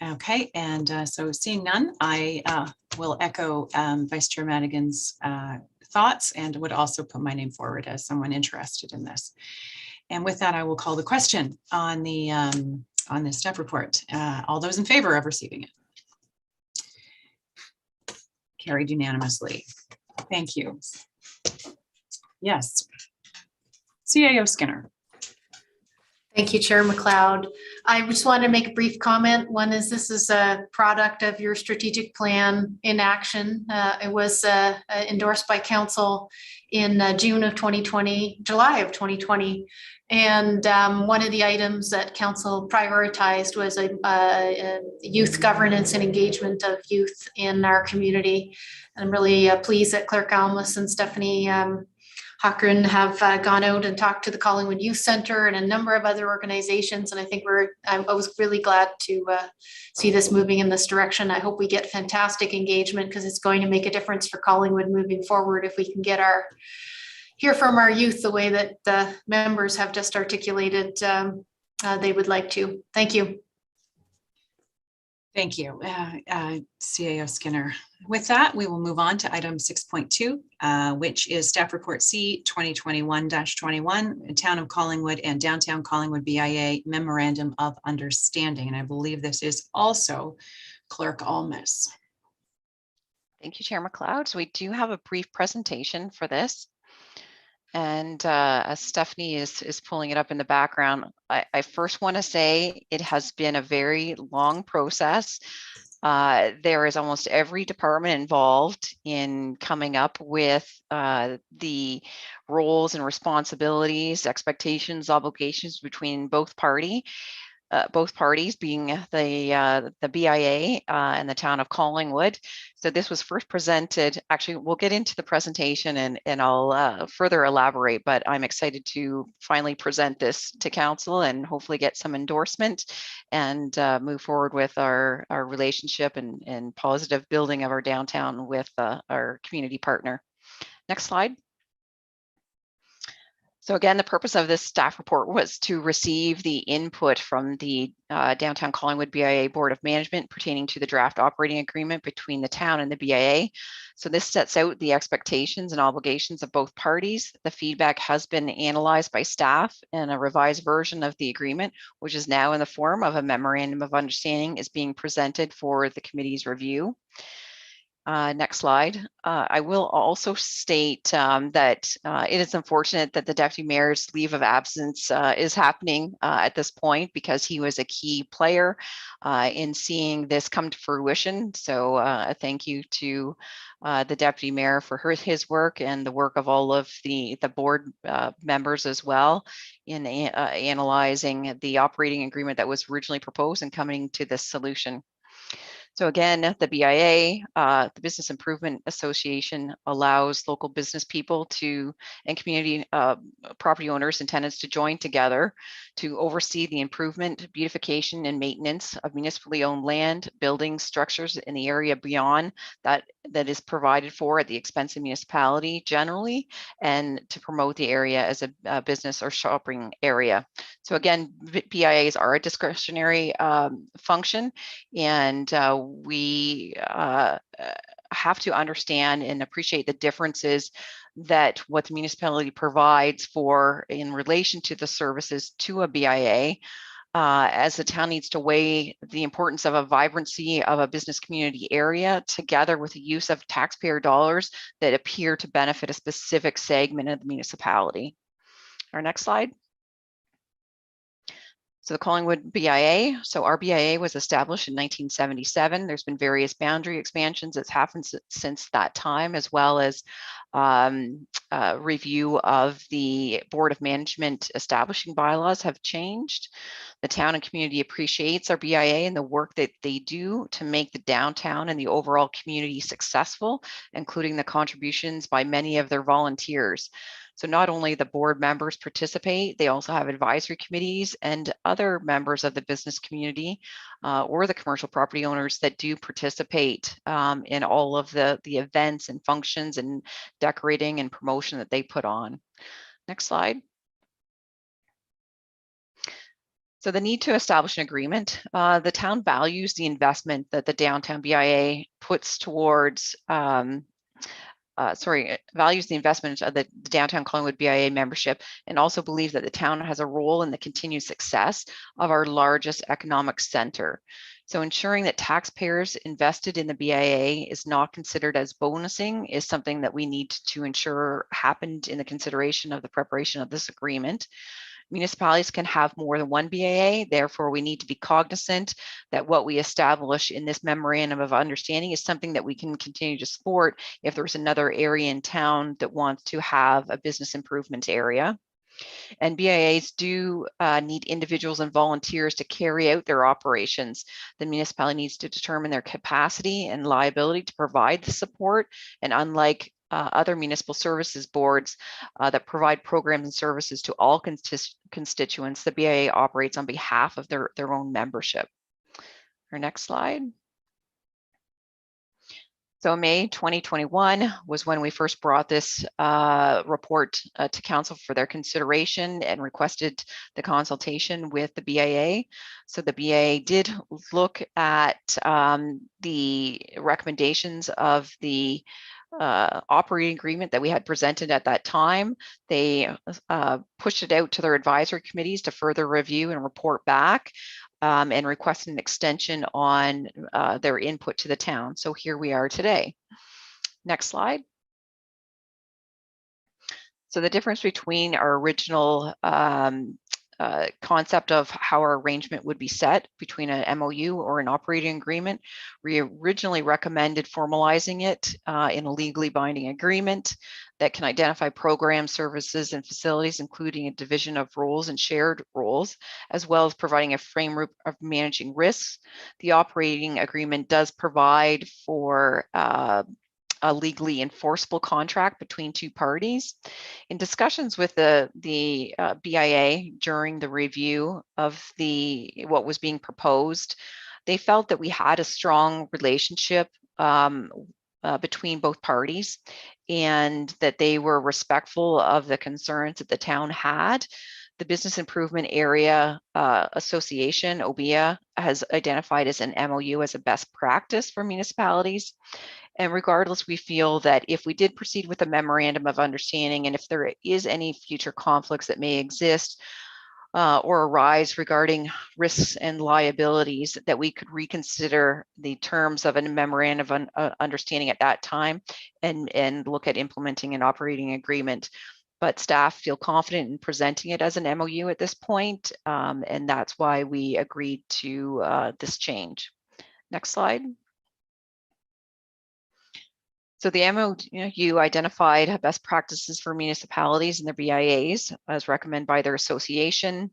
Okay, and so seeing none, I will echo Vice Chair Madigan's thoughts, and would also put my name forward as someone interested in this. And with that, I will call the question on the staff report. All those in favor of receiving it? Carried unanimously. Thank you. Yes. CAO Skinner. Thank you, Chair MacLeod. I just wanted to make a brief comment. One is, this is a product of your strategic plan in action. It was endorsed by council in June of 2020, July of 2020. And one of the items that council prioritized was a youth governance and engagement of youth in our community. I'm really pleased that Clerk Almus and Stephanie Hockren have gone out and talked to the Collingwood Youth Centre and a number of other organizations. And I think I was really glad to see this moving in this direction. I hope we get fantastic engagement, because it's going to make a difference for Collingwood moving forward if we can get hear from our youth the way that the members have just articulated they would like to. Thank you. Thank you, CAO Skinner. With that, we will move on to item 6.2, which is staff report C 2021-21, Town of Collingwood and Downtown Collingwood BIA Memorandum of Understanding. And I believe this is also Clerk Almus. Thank you, Chair MacLeod. So we do have a brief presentation for this. And as Stephanie is pulling it up in the background, I first want to say it has been a very long process. There is almost every department involved in coming up with the roles and responsibilities, expectations, obligations between both parties. both parties being the BIA and the town of Collingwood. So this was first presented, actually, we'll get into the presentation and I'll further elaborate, but I'm excited to finally present this to council and hopefully get some endorsement and move forward with our relationship and positive building of our downtown with our community partner. Next slide. So again, the purpose of this staff report was to receive the input from the Downtown Collingwood BIA Board of Management pertaining to the draft operating agreement between the town and the BIA. So this sets out the expectations and obligations of both parties. The feedback has been analyzed by staff, and a revised version of the agreement, which is now in the form of a memorandum of understanding, is being presented for the committee's review. Next slide. I will also state that it is unfortunate that the deputy mayor's leave of absence is happening at this point, because he was a key player in seeing this come to fruition. So a thank you to the deputy mayor for his work and the work of all of the board members as well in analyzing the operating agreement that was originally proposed and coming to this solution. So again, the BIA, the Business Improvement Association, allows local business people and community property owners and tenants to join together to oversee the improvement, beautification, and maintenance of municipally owned land, buildings, structures in the area beyond that is provided for at the expense of municipality generally, and to promote the area as a business or shopping area. So again, BIAs are a discretionary function, and we have to understand and appreciate the differences that what the municipality provides for in relation to the services to a BIA, as the town needs to weigh the importance of a vibrancy of a business community area together with the use of taxpayer dollars that appear to benefit a specific segment of the municipality. Our next slide. So the Collingwood BIA, so our BIA was established in 1977. There's been various boundary expansions that's happened since that time, as well as review of the Board of Management establishing bylaws have changed. The town and community appreciates our BIA and the work that they do to make the downtown and the overall community successful, including the contributions by many of their volunteers. So not only the board members participate, they also have advisory committees and other members of the business community or the commercial property owners that do participate in all of the events and functions and decorating and promotion that they put on. Next slide. So the need to establish an agreement. The town values the investment that the downtown BIA puts towards values the investment of the downtown Collingwood BIA membership, and also believes that the town has a role in the continued success of our largest economic center. So ensuring that taxpayers invested in the BIA is not considered as bonusing is something that we need to ensure happened in the consideration of the preparation of this agreement. Municipalities can have more than one BIA, therefore we need to be cognizant that what we establish in this memorandum of understanding is something that we can continue to support if there's another area in town that wants to have a business improvement area. And BIAs do need individuals and volunteers to carry out their operations. The municipality needs to determine their capacity and liability to provide the support, and unlike other municipal services boards that provide programs and services to all constituents, the BIA operates on behalf of their own membership. Our next slide. So May 2021 was when we first brought this report to council for their consideration and requested the consultation with the BIA. So the BIA did look at the recommendations of the operating agreement that we had presented at that time. They pushed it out to their advisory committees to further review and report back and request an extension on their input to the town. So here we are today. Next slide. So the difference between our original concept of how our arrangement would be set between an MOU or an operating agreement. We originally recommended formalizing it in a legally binding agreement that can identify programs, services, and facilities, including a division of roles and shared roles, as well as providing a framework of managing risks. The operating agreement does provide for a legally enforceable contract between two parties. In discussions with the BIA during the review of what was being proposed, they felt that we had a strong relationship between both parties, and that they were respectful of the concerns that the town had. The Business Improvement Area Association, OBIA, has identified as an MOU as a best practice for municipalities. And regardless, we feel that if we did proceed with a memorandum of understanding, and if there is any future conflicts that may exist or arise regarding risks and liabilities, that we could reconsider the terms of a memorandum of understanding at that time and look at implementing an operating agreement. But staff feel confident in presenting it as an MOU at this point, and that's why we agreed to this change. Next slide. So the MOU identified best practices for municipalities and their BIAs as recommended by their association.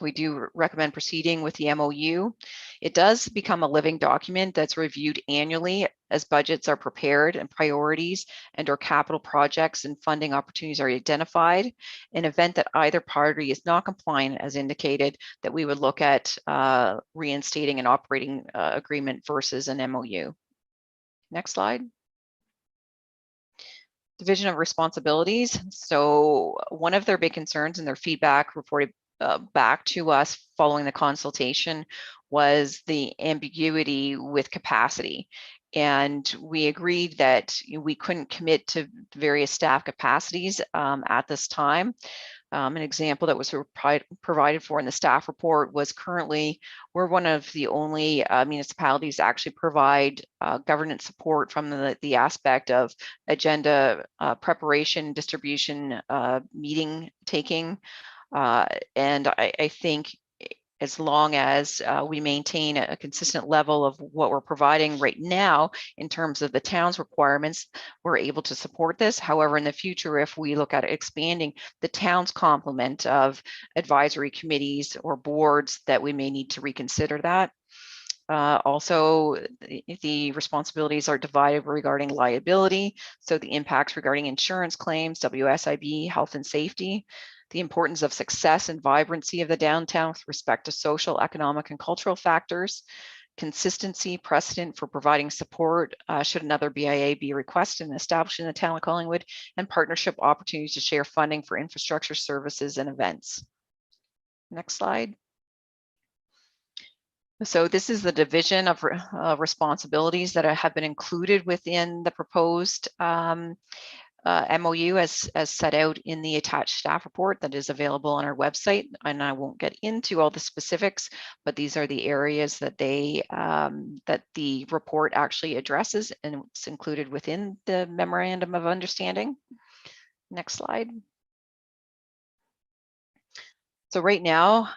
We do recommend proceeding with the MOU. It does become a living document that's reviewed annually as budgets are prepared and priorities and or capital projects and funding opportunities are identified. In event that either party is not compliant as indicated, that we would look at reinstating an operating agreement versus an MOU. Next slide. Division of responsibilities. So one of their big concerns in their feedback reported back to us following the consultation was the ambiguity with capacity. And we agreed that we couldn't commit to various staff capacities at this time. An example that was provided for in the staff report was currently we're one of the only municipalities that actually provide governance support from the aspect of agenda preparation, distribution, meeting taking. And I think as long as we maintain a consistent level of what we're providing right now in terms of the town's requirements, we're able to support this. However, in the future, if we look at expanding the town's complement of advisory committees or boards, that we may need to reconsider that. Also, the responsibilities are divided regarding liability. So the impacts regarding insurance claims, WSIB, health and safety, the importance of success and vibrancy of the downtown with respect to social, economic, and cultural factors, consistency, precedent for providing support should another BIA be requested and established in the town of Collingwood, and partnership opportunities to share funding for infrastructure services and events. Next slide. So this is the division of responsibilities that have been included within the proposed MOU as set out in the attached staff report that is available on our website. And I won't get into all the specifics, but these are the areas that that the report actually addresses, and it's included within the Memorandum of Understanding. Next slide. So right now,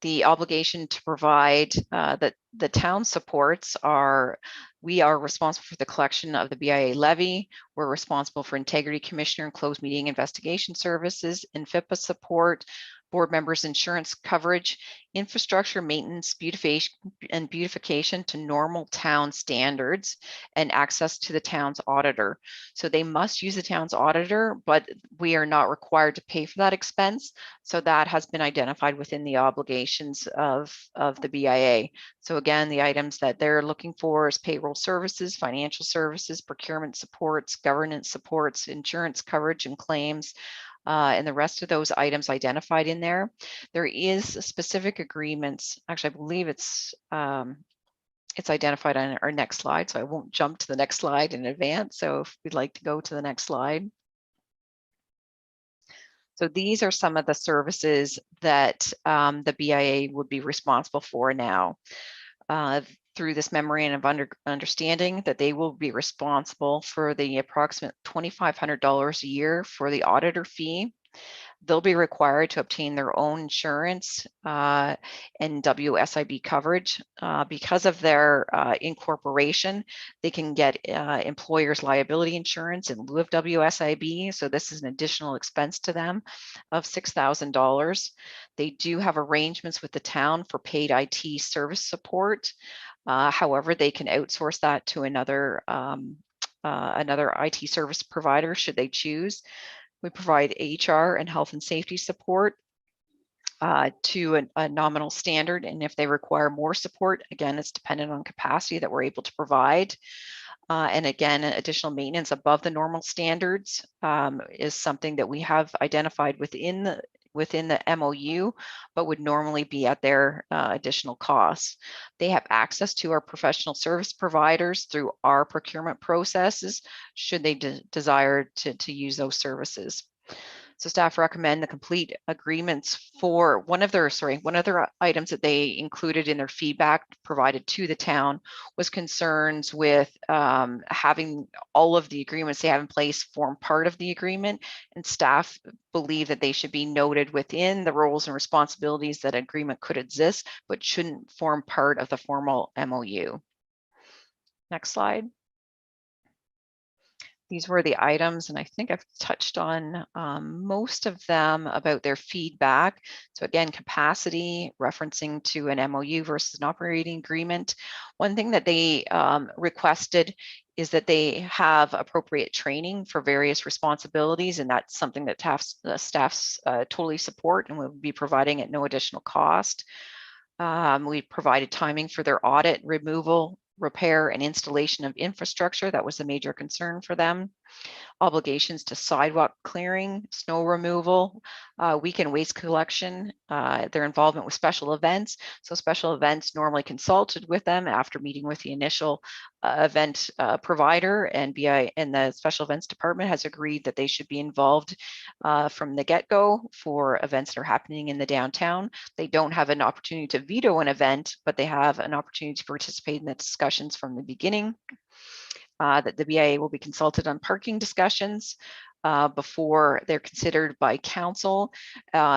the obligation to provide that the town supports are, we are responsible for the collection of the BIA levy. We're responsible for integrity commissioner and closed meeting investigation services, INFIPA support, board members' insurance coverage, infrastructure maintenance, beautification to normal town standards, and access to the town's auditor. So they must use the town's auditor, but we are not required to pay for that expense. So that has been identified within the obligations of the BIA. So again, the items that they're looking for is payroll services, financial services, procurement supports, governance supports, insurance coverage and claims, and the rest of those items identified in there. There is specific agreements. Actually, I believe it's identified on our next slide, so I won't jump to the next slide in advance. So if we'd like to go to the next slide. So these are some of the services that the BIA would be responsible for now. Through this memorandum of understanding, that they will be responsible for the approximate $2,500 a year for the auditor fee They'll be required to obtain their own insurance and WSIB coverage. Because of their incorporation, they can get employer's liability insurance in lieu of WSIB. So this is an additional expense to them of $6,000. They do have arrangements with the town for paid IT service support. However, they can outsource that to another IT service provider should they choose. We provide HR and health and safety support to a nominal standard. And if they require more support, again, it's dependent on capacity that we're able to provide. And again, additional maintenance above the normal standards is something that we have identified within the MOU, but would normally be at their additional costs. They have access to our professional service providers through our procurement processes, should they desire to use those services. So staff recommend the complete agreements for one of their items that they included in their feedback provided to the town was concerns with having all of the agreements they have in place form part of the agreement, and staff believe that they should be noted within the roles and responsibilities that agreement could exist, but shouldn't form part of the formal MOU. Next slide. These were the items, and I think I've touched on most of them about their feedback. So again, capacity, referencing to an MOU versus an operating agreement. One thing that they requested is that they have appropriate training for various responsibilities, and that's something that staffs totally support and will be providing at no additional cost. We provided timing for their audit, removal, repair and installation of infrastructure. That was a major concern for them. Obligations to sidewalk clearing, snow removal, weekend waste collection, their involvement with special events. So special events normally consulted with them after meeting with the initial event provider, and BIA and the special events department has agreed that they should be involved from the get-go for events that are happening in the downtown. They don't have an opportunity to veto an event, but they have an opportunity to participate in the discussions from the beginning. That the BIA will be consulted on parking discussions before they're considered by council.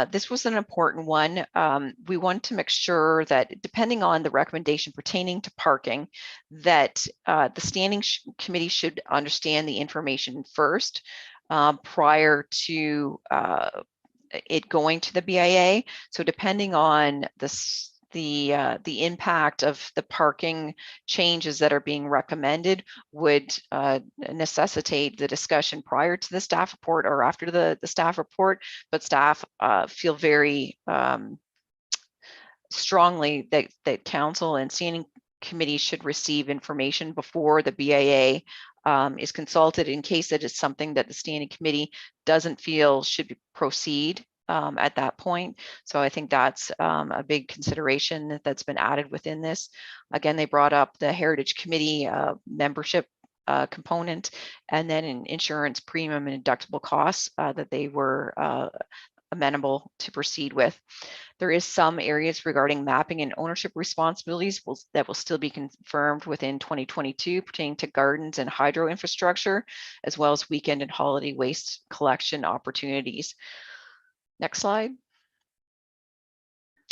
This was an important one. We want to make sure that depending on the recommendation pertaining to parking, that the standing committee should understand the information first prior to it going to the BIA. So depending on the impact of the parking changes that are being recommended would necessitate the discussion prior to the staff report or after the staff report, but staff feel very strongly that council and standing committee should receive information before the BIA is consulted in case it is something that the standing committee doesn't feel should proceed at that point. So I think that's a big consideration that's been added within this. Again, they brought up the Heritage Committee membership component, and then an insurance premium and deductible costs that they were amenable to proceed with. There is some areas regarding mapping and ownership responsibilities that will still be confirmed within 2022 pertaining to gardens and hydro infrastructure, as well as weekend and holiday waste collection opportunities. Next slide.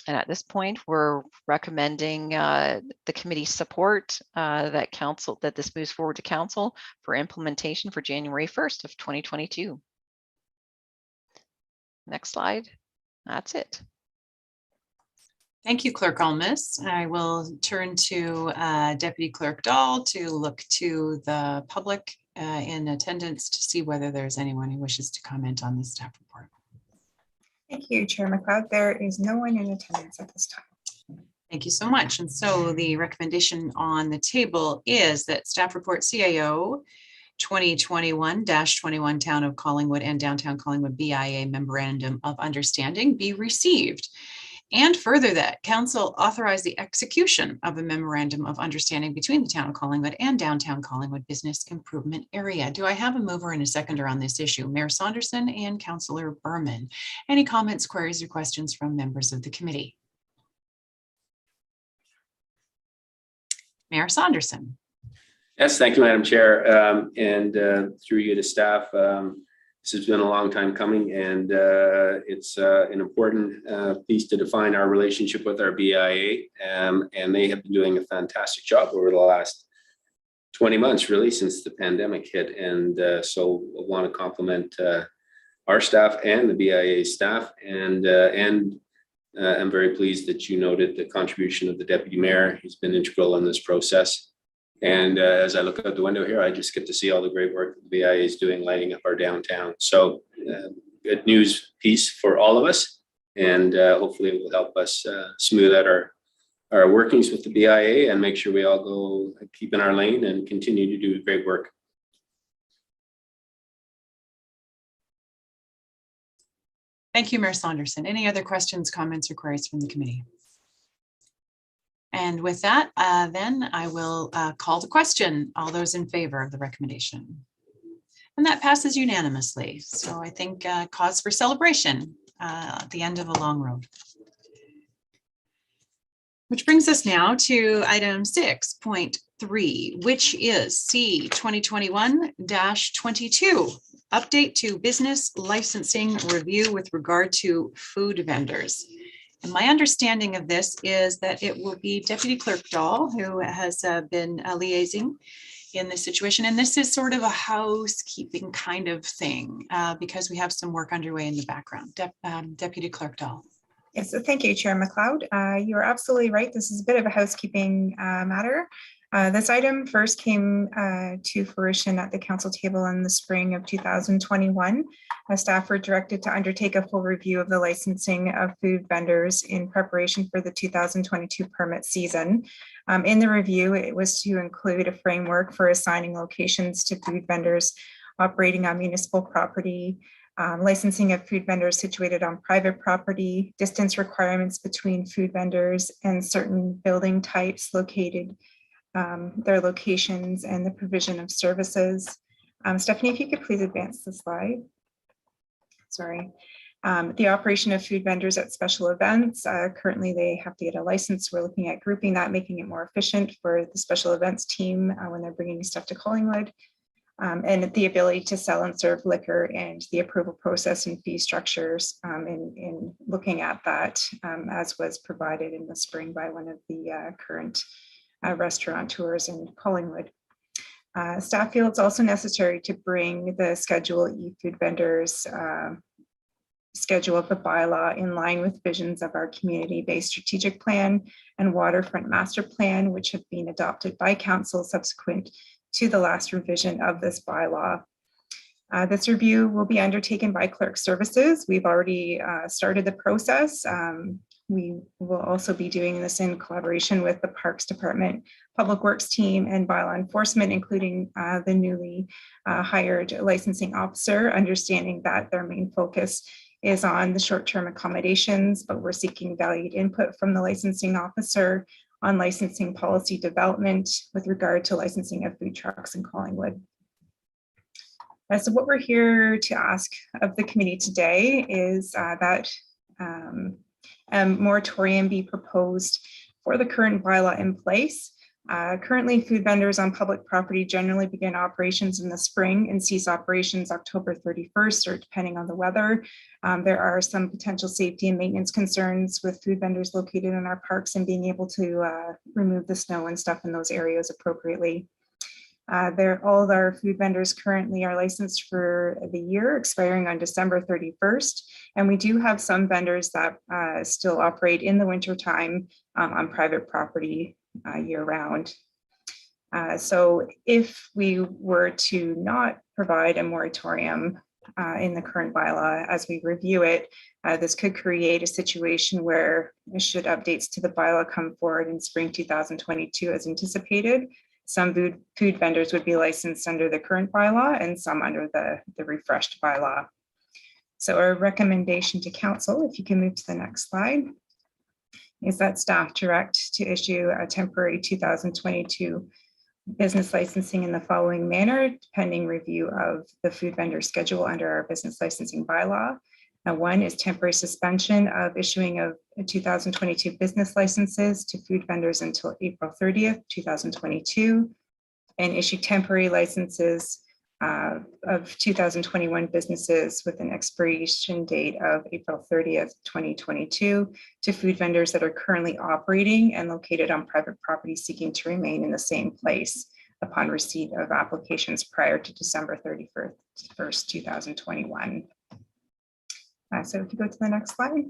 And at this point, we're recommending the committee's support that this moves forward to council for implementation for January 1st of 2022. Next slide. That's it. Thank you, Clerk Almus. I will turn to Deputy Clerk Dahl to look to the public in attendance to see whether there's anyone who wishes to comment on the staff report. Thank you, Chair MacLeod. There is no one in attendance at this time. Thank you so much. And so the recommendation on the table is that staff report CAO 2021-21 Town of Collingwood and Downtown Collingwood BIA Memorandum of Understanding be received. And further that council authorize the execution of a memorandum of understanding between the town of Collingwood and downtown Collingwood business improvement area. Do I have a mover and a seconder on this issue? Mayor Saunderson and Councillor Berman. Any comments, queries, or questions from members of the committee? Mayor Saunderson. Yes, thank you, Madam Chair. And through you to staff, This has been a long time coming, and it's an important piece to define our relationship with our BIA, and they have been doing a fantastic job over the last 20 months, really, since the pandemic hit. And so I want to compliment our staff and the BIA staff, and I'm very pleased that you noted the contribution of the Deputy Mayor. He's been integral in this process. And as I look out the window here, I just get to see all the great work the BIA is doing, lighting up our downtown. So good news piece for all of us. And hopefully it will help us smooth out our workings with the BIA and make sure we all go keep in our lane and continue to do great work. Thank you, Mayor Saunderson. Any other questions, comments, or queries from the committee? And with that, then I will call the question. All those in favor of the recommendation? And that passes unanimously. So I think cause for celebration at the end of a long road. Which brings us now to item 6.3, which is C 2021-22, update to business licensing review with regard to food vendors. And my understanding of this is that it will be Deputy Clerk Dahl who has been liaising in this situation. And this is sort of a housekeeping kind of thing because we have some work underway in the background. Deputy Clerk Dahl. Yes, so thank you, Chair MacLeod. You are absolutely right. This is a bit of a housekeeping matter. This item first came to fruition at the council table in the spring of 2021. Staff were directed to undertake a full review of the licensing of food vendors in preparation for the 2022 permit season. In the review, it was to include a framework for assigning locations to food vendors operating on municipal property, licensing of food vendors situated on private property, distance requirements between food vendors and certain building types located, their locations, and the provision of services. Stephanie, if you could please advance the slide. Sorry. The operation of food vendors at special events. Currently, they have to get a license. We're looking at grouping that, making it more efficient for the special events team when they're bringing stuff to Collingwood. And the ability to sell and serve liquor and the approval process and fee structures in looking at that as was provided in the spring by one of the current restaurateurs in Collingwood. Staff feel it's also necessary to bring the Schedule E food vendors schedule of the bylaw in line with visions of our community-based strategic plan and waterfront master plan, which have been adopted by council subsequent to the last revision of this bylaw. This review will be undertaken by Clerk Services. We've already started the process. We will also be doing this in collaboration with the Parks Department, Public Works team, and bylaw enforcement, including the newly hired licensing officer, understanding that their main focus is on the short-term accommodations, but we're seeking valued input from the licensing officer on licensing policy development with regard to licensing of food trucks in Collingwood. So what we're here to ask of the committee today is that a moratorium be proposed for the current bylaw in place. Currently, food vendors on public property generally begin operations in the spring and cease operations October 31st, or depending on the weather. There are some potential safety and maintenance concerns with food vendors located in our parks and being able to remove the snow and stuff in those areas appropriately. All of our food vendors currently are licensed for the year, expiring on December 31st. And we do have some vendors that still operate in the wintertime on private property year round. So if we were to not provide a moratorium in the current bylaw as we review it, this could create a situation where, should updates to the bylaw come forward in spring 2022 as anticipated, some food vendors would be licensed under the current bylaw and some under the refreshed bylaw. So our recommendation to council, if you can move to the next slide, is that staff direct to issue a temporary 2022 business licensing in the following manner, pending review of the food vendor schedule under our business licensing bylaw. One is temporary suspension of issuing of 2022 business licenses to food vendors until April 30th, 2022, and issue temporary licenses of 2021 businesses with an expiration date of April 30th, 2022 to food vendors that are currently operating and located on private property seeking to remain in the same place upon receipt of applications prior to December 31st, 2021. So if you go to the next slide.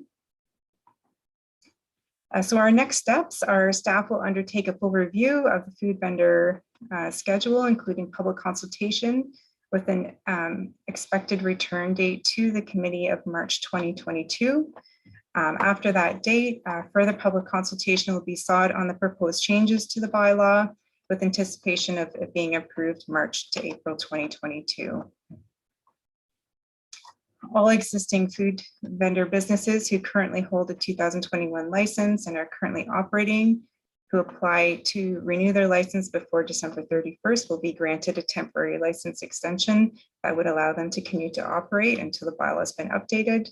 So our next steps are staff will undertake a full review of the food vendor schedule, including public consultation with an expected return date to the committee of March 2022. After that date, further public consultation will be sought on the proposed changes to the bylaw with anticipation of it being approved March to April 2022. All existing food vendor businesses who currently hold a 2021 license and are currently operating, who apply to renew their license before December 31st will be granted a temporary license extension that would allow them to continue to operate until the bylaw has been updated.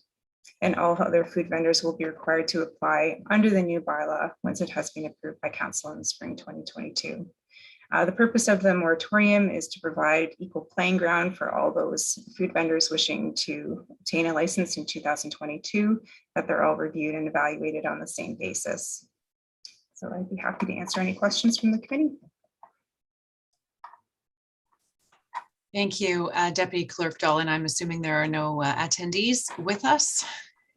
And all other food vendors will be required to apply under the new bylaw once it has been approved by council in the spring 2022. The purpose of the moratorium is to provide equal playing ground for all those food vendors wishing to obtain a license in 2022, that they're all reviewed and evaluated on the same basis. So I'd be happy to answer any questions from the committee. Thank you, Deputy Clerk Dahl, and I'm assuming there are no attendees with us.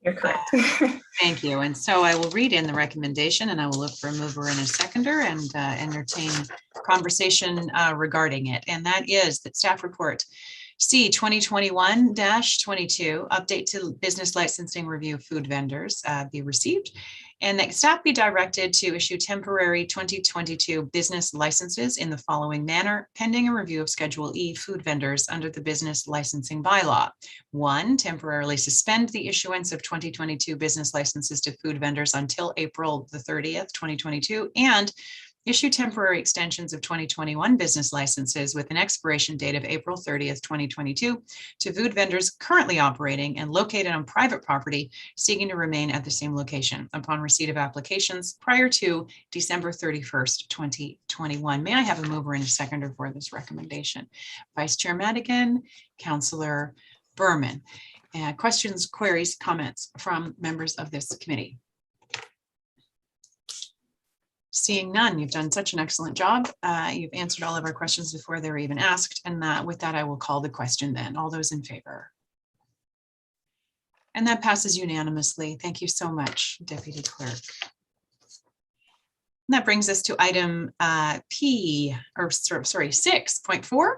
You're correct. Thank you. And so I will read in the recommendation and I will look for a mover and a seconder and entertain conversation regarding it. And that is that staff report C 2021-22 update to business licensing review of food vendors be received, and that staff be directed to issue temporary 2022 business licenses in the following manner, pending a review of Schedule E food vendors under the business licensing bylaw. 1, temporarily suspend the issuance of 2022 business licenses to food vendors until April the 30th, 2022, and issue temporary extensions of 2021 business licenses with an expiration date of April 30th, 2022 to food vendors currently operating and located on private property seeking to remain at the same location upon receipt of applications prior to December 31st, 2021. May I have a mover and a seconder for this recommendation? Vice Chair Madigan, Councillor Berman. Questions, queries, comments from members of this committee? Seeing none, you've done such an excellent job. You've answered all of our questions before they were even asked. And with that, I will call the question then. All those in favor? And that passes unanimously. Thank you so much, Deputy Clerk. And that brings us to item 6.4.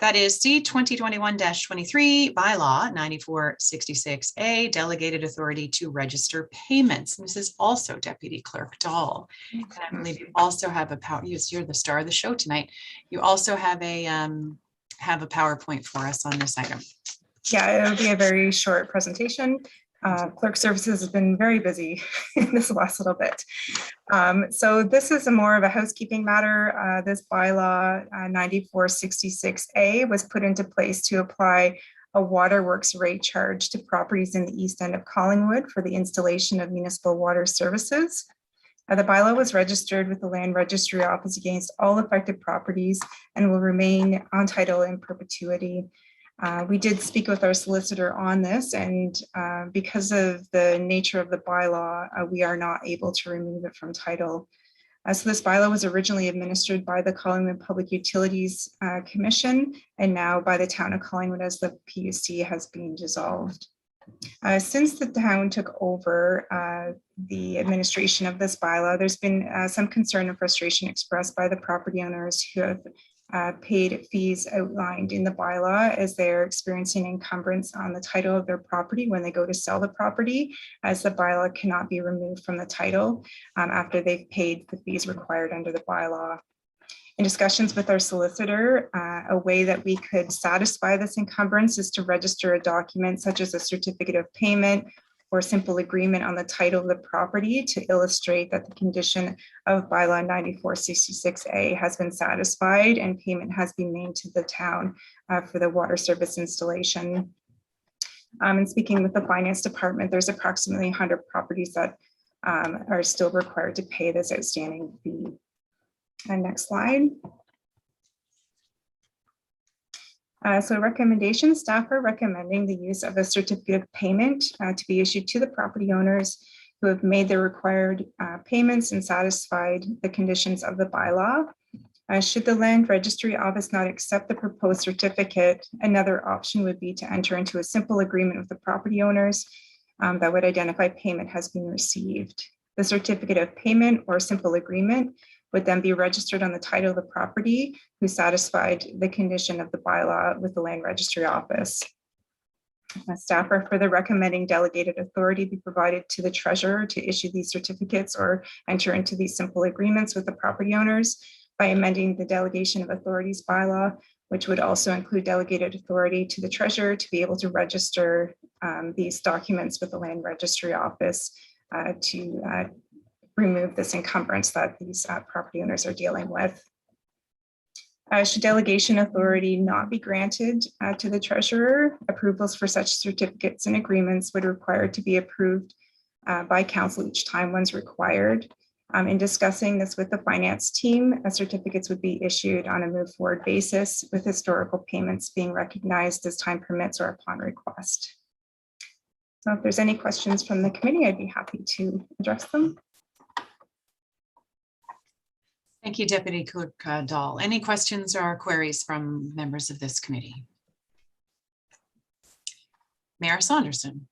That is C 2021-23 bylaw 9466A, delegated authority to register payments. And this is also Deputy Clerk Dahl. And I believe you also have a you're the star of the show tonight. You also have a PowerPoint for us on this item. Yeah, it'll be a very short presentation. Clerk Services has been very busy in this last little bit. So this is more of a housekeeping matter. This bylaw 9466A was put into place to apply a waterworks rate charge to properties in the east end of Collingwood for the installation of municipal water services. The bylaw was registered with the Land Registry Office against all affected properties and will remain on title in perpetuity. We did speak with our solicitor on this, and because of the nature of the bylaw, we are not able to remove it from title. So this bylaw was originally administered by the Collingwood Public Utilities Commission and now by the town of Collingwood as the PUC has been dissolved. Since the town took over the administration of this bylaw, there's been some concern and frustration expressed by the property owners who have paid fees outlined in the bylaw as they're experiencing encumbrance on the title of their property when they go to sell the property, as the bylaw cannot be removed from the title after they've paid the fees required under the bylaw. In discussions with our solicitor, a way that we could satisfy this encumbrance is to register a document such as a certificate of payment or simple agreement on the title of the property to illustrate that the condition of bylaw 9466A has been satisfied and payment has been made to the town for the water service installation. And speaking with the finance department, there's approximately 100 properties that are still required to pay this outstanding fee. And next slide. So recommendation, staff are recommending the use of a certificate of payment to be issued to the property owners who have made the required payments and satisfied the conditions of the bylaw. Should the Land Registry Office not accept the proposed certificate, another option would be to enter into a simple agreement with the property owners that would identify payment has been received. The certificate of payment or simple agreement would then be registered on the title of the property who satisfied the condition of the bylaw with the Land Registry Office. Staff are further recommending delegated authority be provided to the treasurer to issue these certificates or enter into these simple agreements with the property owners by amending the delegation of authorities bylaw, which would also include delegated authority to the treasurer to be able to register these documents with the Land Registry Office to remove this encumbrance that these property owners are dealing with. Should delegation authority not be granted to the treasurer, approvals for such certificates and agreements would require to be approved by council each time one's required. In discussing this with the finance team, certificates would be issued on a move forward basis with historical payments being recognized as time permits or upon request. So if there's any questions from the committee, I'd be happy to address them. Thank you, Deputy Clerk Dahl. Any questions or queries from members of this committee? Mayor Saunderson.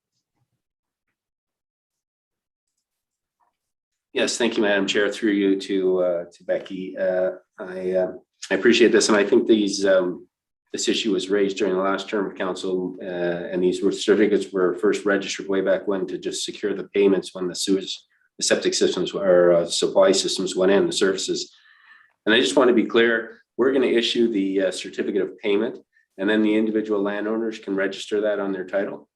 Yes, thank you, Madam Chair. Through you to Becky. I appreciate this, and I think these this issue was raised during the last term of council, and these certificates were first registered way back when to just secure the payments when the sewage, the septic systems or supply systems went in, the services. And I just want to be clear, we're going to issue the certificate of payment, and then the individual landowners can register that on their title.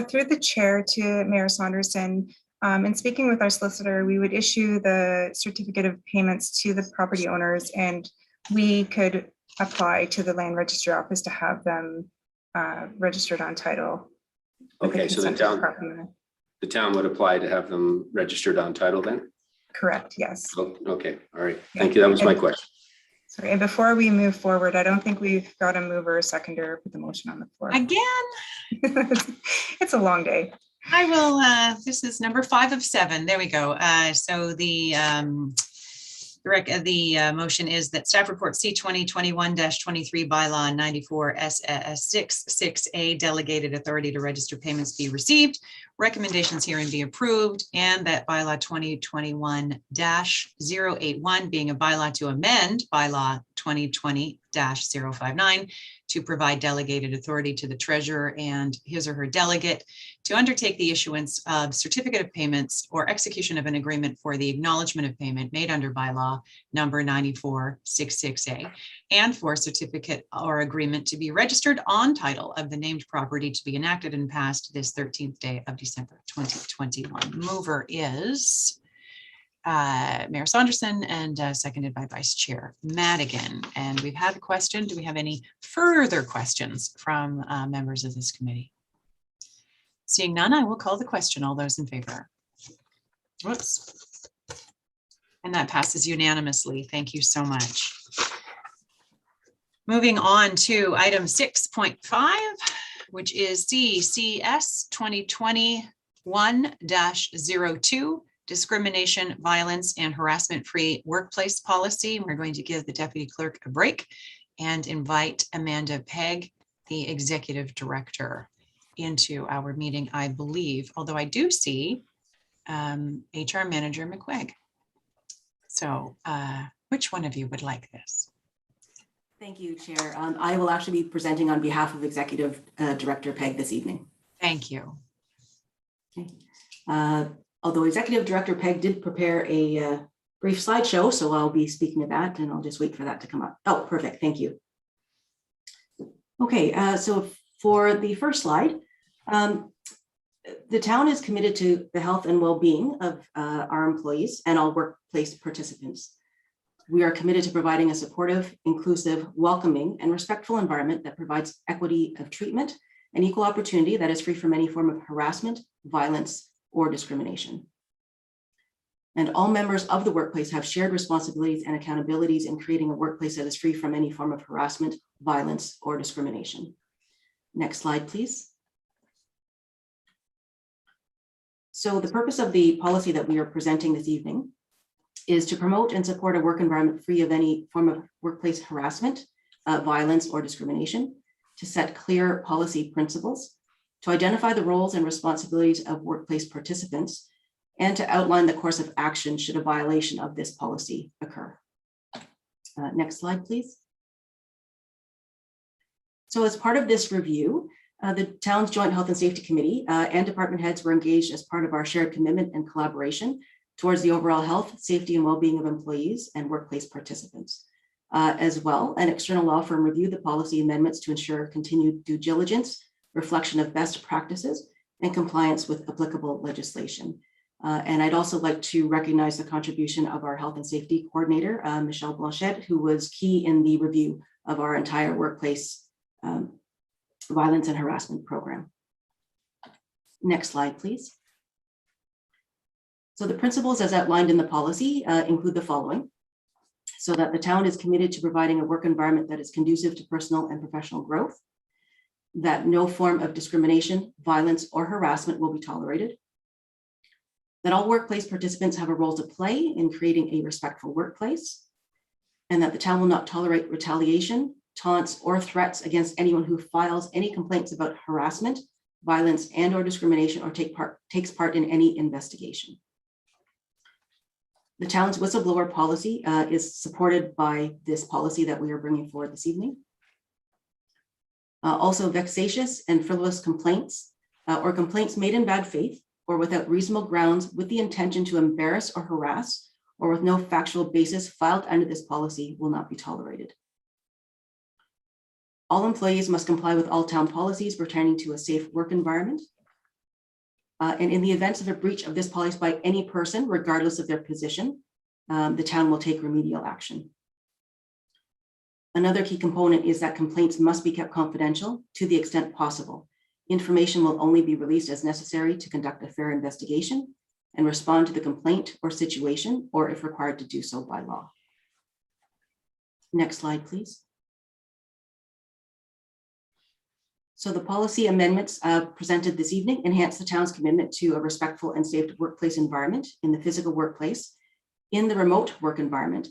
Through the chair to Mayor Saunderson, in speaking with our solicitor, we would issue the certificate of payments to the property owners, and we could apply to the Land Registry Office to have them registered on title. Okay, so the town would apply to have them registered on title then? Correct, yes. Oh, okay, all right. Thank you. That was my question. Sorry, and before we move forward, I don't think we've got a mover or seconder for the motion on the floor. Again? It's a long day. I will, this is number 5 of 7. There we go. So the motion is that staff report C2021-23 bylaw 94 SS66A delegated authority to register payments be received, recommendations herein be approved, and that bylaw 2021-081 being a bylaw to amend bylaw 2020-059 to provide delegated authority to the treasurer and his or her delegate to undertake the issuance of certificate of payments or execution of an agreement for the acknowledgement of payment made under bylaw number 9466A, and for a certificate or agreement to be registered on title of the named property to be enacted and passed this 13th day of December 2021. Mover is Mayor Saunderson and seconded by Vice Chair Madigan. And we've had a question. Do we have any further questions from members of this committee? Seeing none, I will call the question. All those in favor? Whoops. And that passes unanimously. Thank you so much. Moving on to item 6.5, which is CCS 2021-02. Discrimination, violence, and harassment-free workplace policy. We're going to give the deputy clerk a break and invite Amanda Pegg, the executive director, into our meeting, I believe, although I do see HR manager McQuaig. So which one of you would like this? Thank you, Chair. I will actually be presenting on behalf of Executive Director Pegg this evening. Thank you. Okay. Although Executive Director Pegg did prepare a brief slideshow, so I'll be speaking to that, and I'll just wait for that to come up. Oh, perfect. Thank you. Okay, so for the first slide, the town is committed to the health and well-being of our employees and all workplace participants. We are committed to providing a supportive, inclusive, welcoming, and respectful environment that provides equity of treatment and equal opportunity that is free from any form of harassment, violence, or discrimination. And all members of the workplace have shared responsibilities and accountabilities in creating a workplace that is free from any form of harassment violence, or discrimination. Next slide, please. So the purpose of the policy that we are presenting this evening is to promote and support a work environment free of any form of workplace harassment, violence, or discrimination, to set clear policy principles, to identify the roles and responsibilities of workplace participants, and to outline the course of action should a violation of this policy occur. Next slide, please. So as part of this review, the town's Joint Health and Safety Committee and department heads were engaged as part of our shared commitment and collaboration towards the overall health, safety, and well-being of employees and workplace participants. As well, an external law firm reviewed the policy amendments to ensure continued due diligence, reflection of best practices, and compliance with applicable legislation. And I'd also like to recognize the contribution of our health and safety coordinator, Michelle Blanchette, who was key in the review of our entire workplace violence and harassment program. Next slide, please. So the principles as outlined in the policy include the following. So that the town is committed to providing a work environment that is conducive to personal and professional growth, that no form of discrimination, violence, or harassment will be tolerated, that all workplace participants have a role to play in creating a respectful workplace, and that the town will not tolerate retaliation, taunts, or threats against anyone who files any complaints about harassment, violence, and/or discrimination, or takes part in any investigation. The town's whistleblower policy is supported by this policy that we are bringing forward this evening. Also, vexatious and frivolous complaints or complaints made in bad faith or without reasonable grounds with the intention to embarrass or harass or with no factual basis filed under this policy will not be tolerated. All employees must comply with all town policies pertaining to a safe work environment. And in the event of a breach of this policy by any person, regardless of their position, the town will take remedial action. Another key component is that complaints must be kept confidential to the extent possible. Information will only be released as necessary to conduct a fair investigation and respond to the complaint or situation, or if required to do so by law. Next slide, please. So the policy amendments presented this evening enhance the town's commitment to a respectful and safe workplace environment in the physical workplace, in the remote work environment,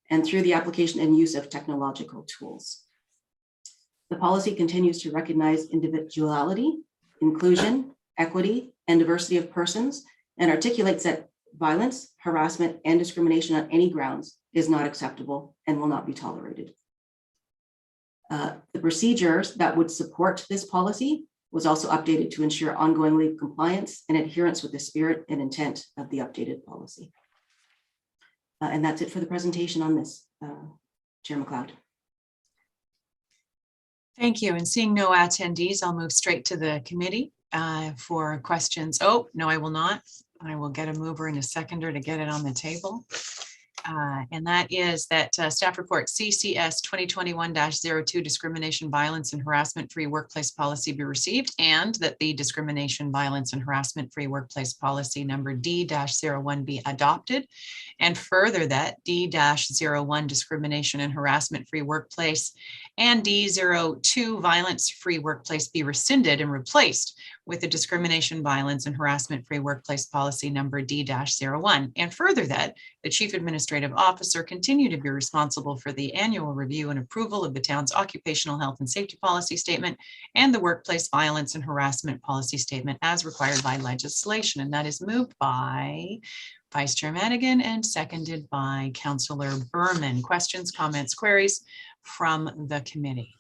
and through the application and use of technological tools. The policy continues to recognize individuality, inclusion, equity, and diversity of persons, and articulates that violence, harassment, and discrimination on any grounds is not acceptable and will not be tolerated. The procedures that would support this policy was also updated to ensure ongoing legal compliance and adherence with the spirit and intent of the updated policy. And that's it for the presentation on this, Chair MacLeod. Thank you. And seeing no attendees, I'll move straight to the committee for questions. Oh, no, I will not. I will get a mover and a seconder to get it on the table. And that is that staff report CCS 2021-02 discrimination, violence, and harassment free workplace policy be received, and that the discrimination, violence, and harassment free workplace policy number D-01 be adopted, and further that D-01 discrimination and harassment free workplace and D-02 violence free workplace be rescinded and replaced with the discrimination, violence, and harassment free workplace policy number D-01, and further that the Chief Administrative Officer continue to be responsible for the annual review and approval of the town's occupational health and safety policy statement and the workplace violence and harassment policy statement as required by legislation. And that is moved by Vice Chair Madigan and seconded by Councillor Berman. Questions, comments, queries from the committee?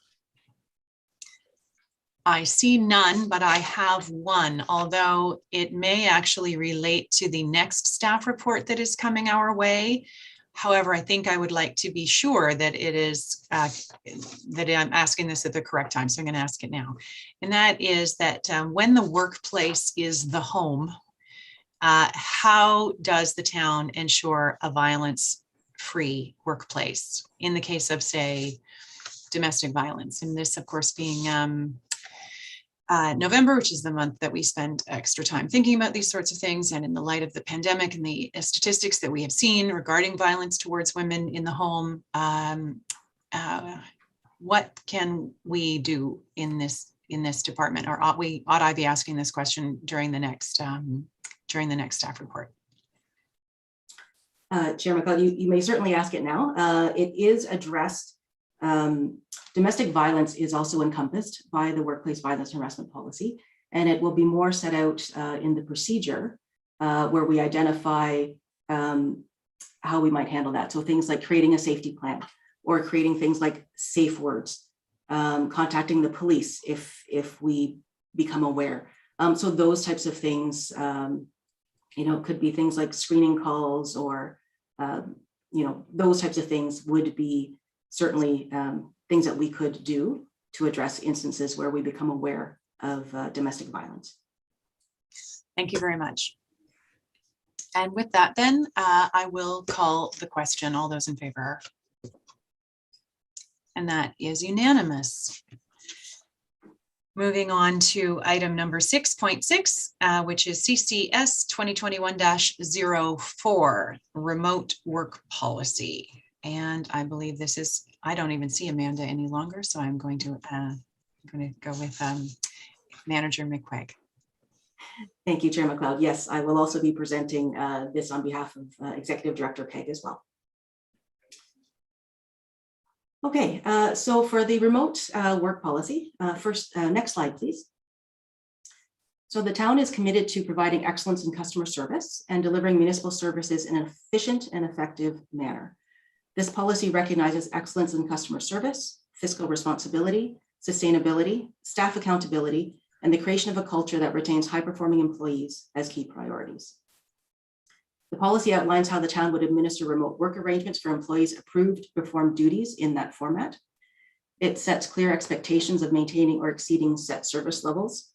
I see none, but I have one, although it may actually relate to the next staff report that is coming our way. However, I think I would like to be sure that it is that I'm asking this at the correct time, so I'm going to ask it now. And that is that when the workplace is the home, how does the town ensure a violence-free workplace in the case of, say, domestic violence? And this, of course, being November, which is the month that we spend extra time thinking about these sorts of things. And in the light of the pandemic and the statistics that we have seen regarding violence towards women in the home, what can we do in this department, or ought I be asking this question during the next staff report? Chair MacLeod, you may certainly ask it now. It is addressed. Domestic violence is also encompassed by the workplace violence and harassment policy, and it will be more set out in the procedure where we identify how we might handle that. So things like creating a safety plan, or creating things like safe words, contacting the police if we become aware. So those types of things, could be things like screening calls, or those types of things would be certainly things that we could do to address instances where we become aware of domestic violence. Thank you very much. And with that, then I will call the question. All those in favor? And that is unanimous. Moving on to item number 6.6, which is CCS 2021-04, remote work policy. And I believe this is, I don't even see Amanda any longer, so I'm going to go with Manager McQuaig. Thank you, Chair MacLeod. Yes, I will also be presenting this on behalf of Executive Director Peg as well. Okay, so for the remote work policy, first, next slide, please. So the town is committed to providing excellence in customer service and delivering municipal services in an efficient and effective manner. This policy recognizes excellence in customer service, fiscal responsibility, sustainability, staff accountability, and the creation of a culture that retains high-performing employees as key priorities. The policy outlines how the town would administer remote work arrangements for employees approved to perform duties in that format. It sets clear expectations of maintaining or exceeding set service levels.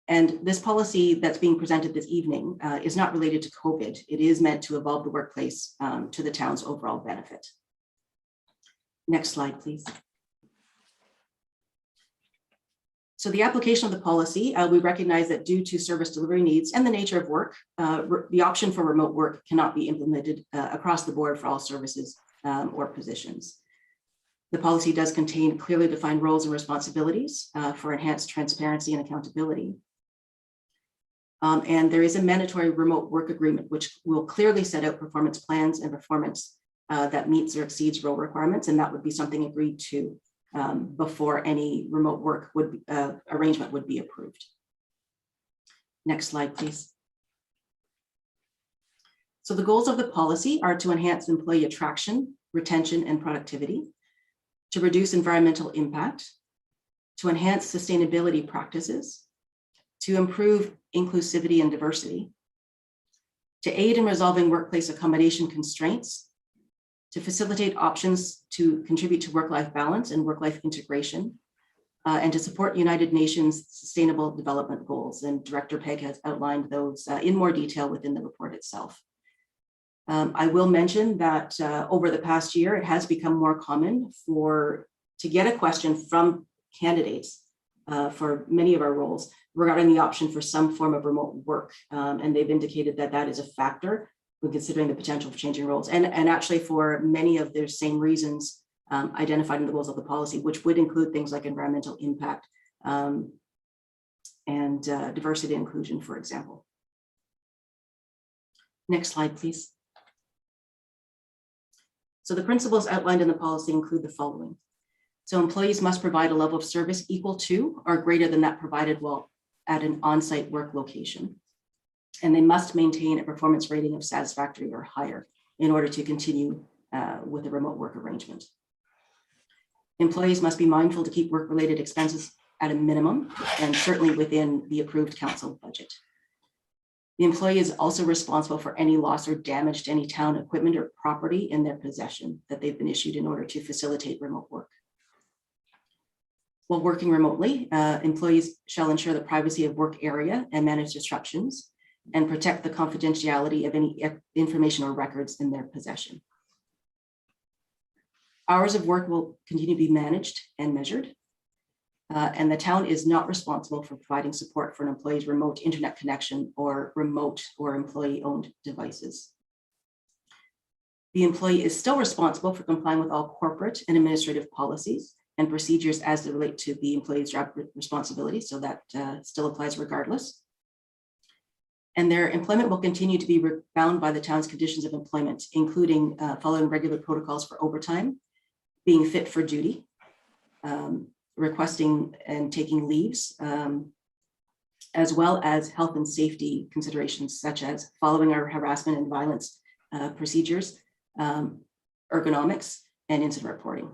And this policy that's being presented this evening is not related to COVID. It is meant to evolve the workplace to the town's overall benefit. Next slide, please. So the application of the policy, we recognize that due to service delivery needs and the nature of work, the option for remote work cannot be implemented across the board for all services or positions. The policy does contain clearly defined roles and responsibilities for enhanced transparency and accountability. And there is a mandatory remote work agreement, which will clearly set out performance plans and performance that meets or exceeds role requirements, and that would be something agreed to before any remote work arrangement would be approved. Next slide, please. So the goals of the policy are to enhance employee attraction, retention, and productivity, to reduce environmental impact, to enhance sustainability practices, to improve inclusivity and diversity, to aid in resolving workplace accommodation constraints, to facilitate options to contribute to work-life balance and work-life integration, and to support United Nations Sustainable Development Goals. And Director Peg has outlined those in more detail within the report itself. I will mention that over the past year, it has become more common to get a question from candidates for many of our roles regarding the option for some form of remote work. And they've indicated that that is a factor when considering the potential for changing roles, and actually for many of their same reasons identified in the goals of the policy, which would include things like environmental impact and diversity and inclusion, for example. Next slide, please. So the principles outlined in the policy include the following. So employees must provide a level of service equal to or greater than that provided while at an on-site work location. And they must maintain a performance rating of satisfactory or higher in order to continue with a remote work arrangement. Employees must be mindful to keep work-related expenses at a minimum and certainly within the approved council budget. The employee is also responsible for any loss or damage to any town equipment or property in their possession that they've been issued in order to facilitate remote work. While working remotely, employees shall ensure the privacy of work area and manage disruptions and protect the confidentiality of any information or records in their possession. Hours of work will continue to be managed and measured, and the town is not responsible for providing support for an employee's remote internet connection or remote or employee-owned devices. The employee is still responsible for complying with all corporate and administrative policies and procedures as they relate to the employee's job responsibility. So that still applies regardless. And their employment will continue to be bound by the town's conditions of employment, including following regular protocols for overtime, being fit for duty, requesting and taking leaves, as well as health and safety considerations, such as following our harassment and violence procedures, ergonomics, and incident reporting.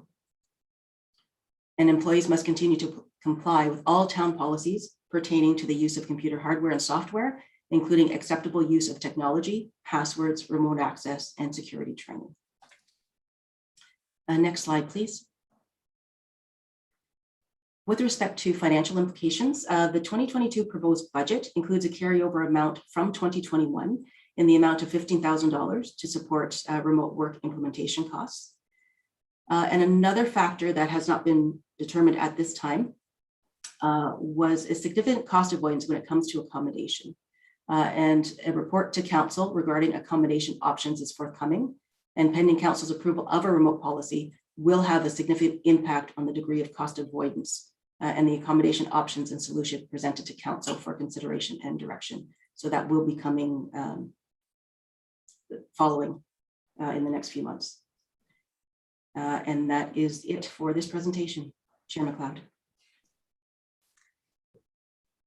And employees must continue to comply with all town policies pertaining to the use of computer hardware and software, including acceptable use of technology, passwords, remote access, and security training. Next slide, please. With respect to financial implications, the 2022 proposed budget includes a carryover amount from 2021 in the amount of $15,000 to support remote work implementation costs. And another factor that has not been determined at this time was a significant cost avoidance when it comes to accommodation. And a report to council regarding accommodation options is forthcoming, and pending council's approval of a remote policy will have a significant impact on the degree of cost avoidance and the accommodation options and solution presented to council for consideration and direction. So that will be coming following in the next few months. And that is it for this presentation. Chair MacLeod.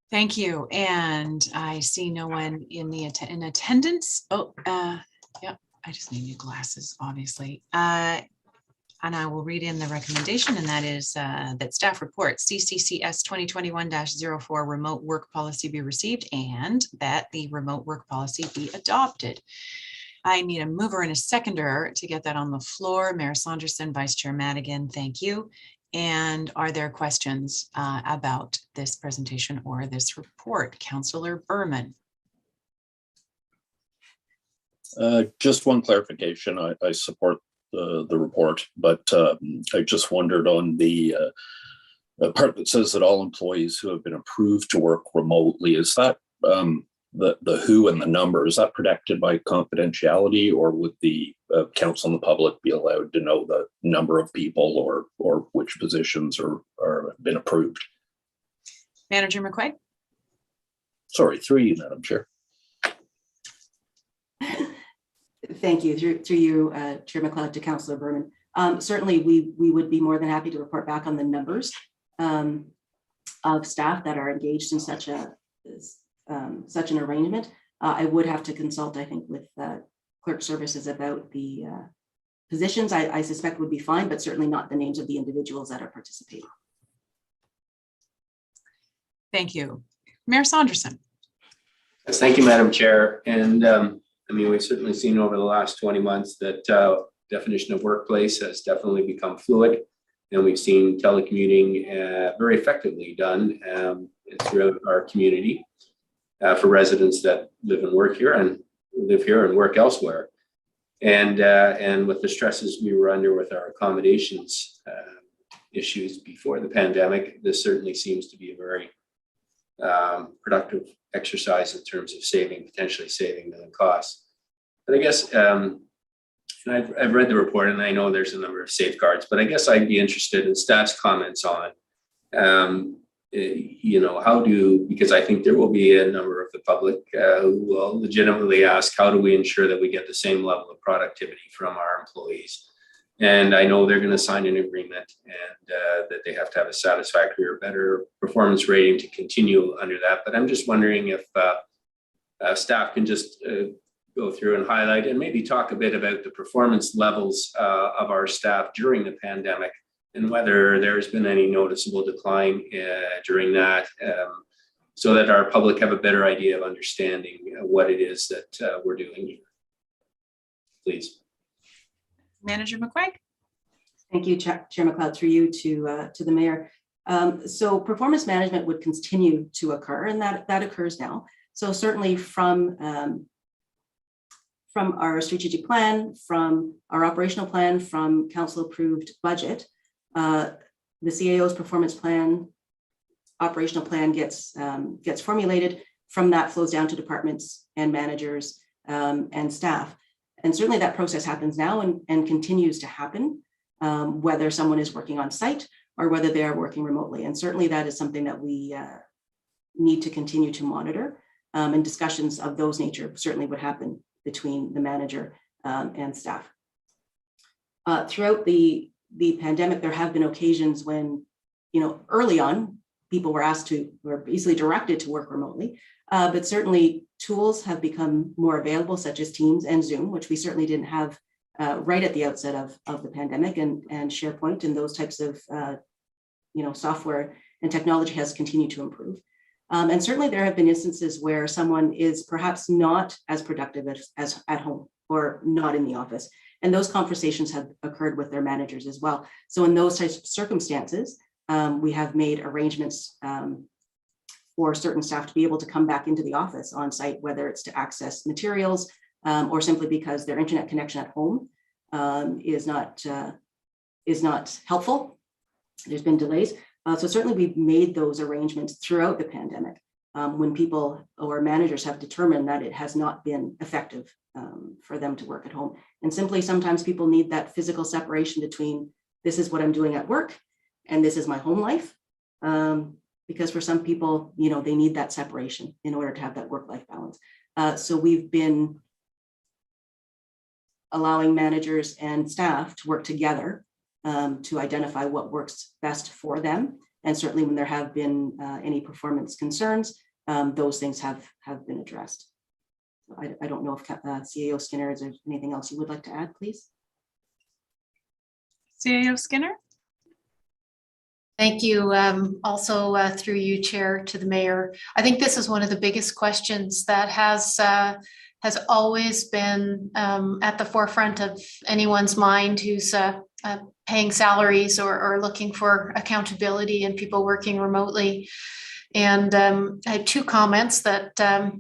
Thank you. And I see no one in the in attendance. Oh, yeah, I just need new glasses, obviously. And I will read in the recommendation, and that is that staff report CCCS 2021-04 remote work policy be received and that the remote work policy be adopted. I need a mover and a seconder to get that on the floor. Mayor Saunderson, Vice Chair Madigan, thank you. And are there questions about this presentation or this report? Councillor Berman. Just one clarification. I support the report, but I just wondered on the part that says that all employees who have been approved to work remotely, is that the who and the number, is that protected by confidentiality, or would the council and the public be allowed to know the number of people or which positions are been approved? Manager McQuaig. Sorry, through you, Madam Chair. Thank you. Through you, Chair MacLeod, to Councillor Berman. Certainly, we would be more than happy to report back on the numbers of staff that are engaged in such an arrangement. I would have to consult, I think, with clerk services about the positions. I suspect would be fine, but certainly not the names of the individuals that are participating. Thank you. Mayor Saunderson. Yes, thank you, Madam Chair. And I mean, we've certainly seen over the last 20 months that definition of workplace has definitely become fluid. And we've seen telecommuting very effectively done throughout our community for residents that live and work here and work elsewhere. And with the stresses we were under with our accommodations issues before the pandemic, this certainly seems to be a very productive exercise in terms of potentially saving the costs. But I guess, and I've read the report and I know there's a number of safeguards, but I guess I'd be interested in staff's comments on, you know, because I think there will be a number of the public who will legitimately ask, how do we ensure that we get the same level of productivity from our employees? And I know they're going to sign an agreement and that they have to have a satisfactory or better performance rating to continue under that. But I'm just wondering if staff can just go through and highlight and maybe talk a bit about the performance levels of our staff during the pandemic and whether there's been any noticeable decline during that, so that our public have a better idea of understanding what it is that we're doing here. Please. Manager McQuaig. Thank you, Chair MacLeod, through you to the mayor. So performance management would continue to occur, and that occurs now. So certainly from our strategic plan, from our operational plan, from council approved budget, the CAO's performance plan, operational plan gets formulated. From that flows down to departments and managers and staff. And certainly that process happens now and continues to happen, whether someone is working on site or whether they are working remotely. And certainly that is something that we need to continue to monitor. And discussions of those nature certainly would happen between the manager and staff. Throughout the pandemic, there have been occasions when, early on, people were easily directed to work remotely, but certainly tools have become more available, such as Teams and Zoom, which we certainly didn't have right at the outset of the pandemic, and SharePoint and those types of software and technology has continued to improve. And certainly there have been instances where someone is perhaps not as productive as at home or not in the office. And those conversations have occurred with their managers as well. So in those types of circumstances, we have made arrangements for certain staff to be able to come back into the office on site, whether it's to access materials or simply because their internet connection at home is not helpful. There's been delays. So certainly we've made those arrangements throughout the pandemic when people or managers have determined that it has not been effective for them to work at home. And simply sometimes people need that physical separation between this is what I'm doing at work and this is my home life. Because for some people, they need that separation in order to have that work-life balance. So we've been allowing managers and staff to work together to identify what works best for them. And certainly when there have been any performance concerns, those things have been addressed. So I don't know if CAO Skinner, is there anything else you would like to add, please? CAO Skinner? Thank you. Also through you, Chair, to the Mayor. I think this is one of the biggest questions that has always been at the forefront of anyone's mind who's paying salaries or looking for accountability and people working remotely. And I had two comments that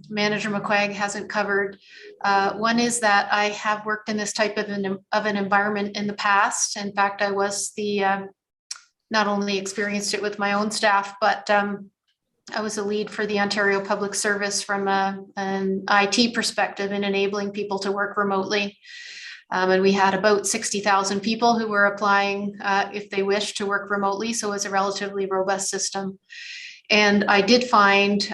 Manager McQuaig hasn't covered. One is that I have worked in this type of an environment in the past. In fact, I was not only experienced it with my own staff, but I was a lead for the Ontario Public Service from an IT perspective in enabling people to work remotely. And we had about 60,000 people who were applying if they wished to work remotely. So it was a relatively robust system. And I did find,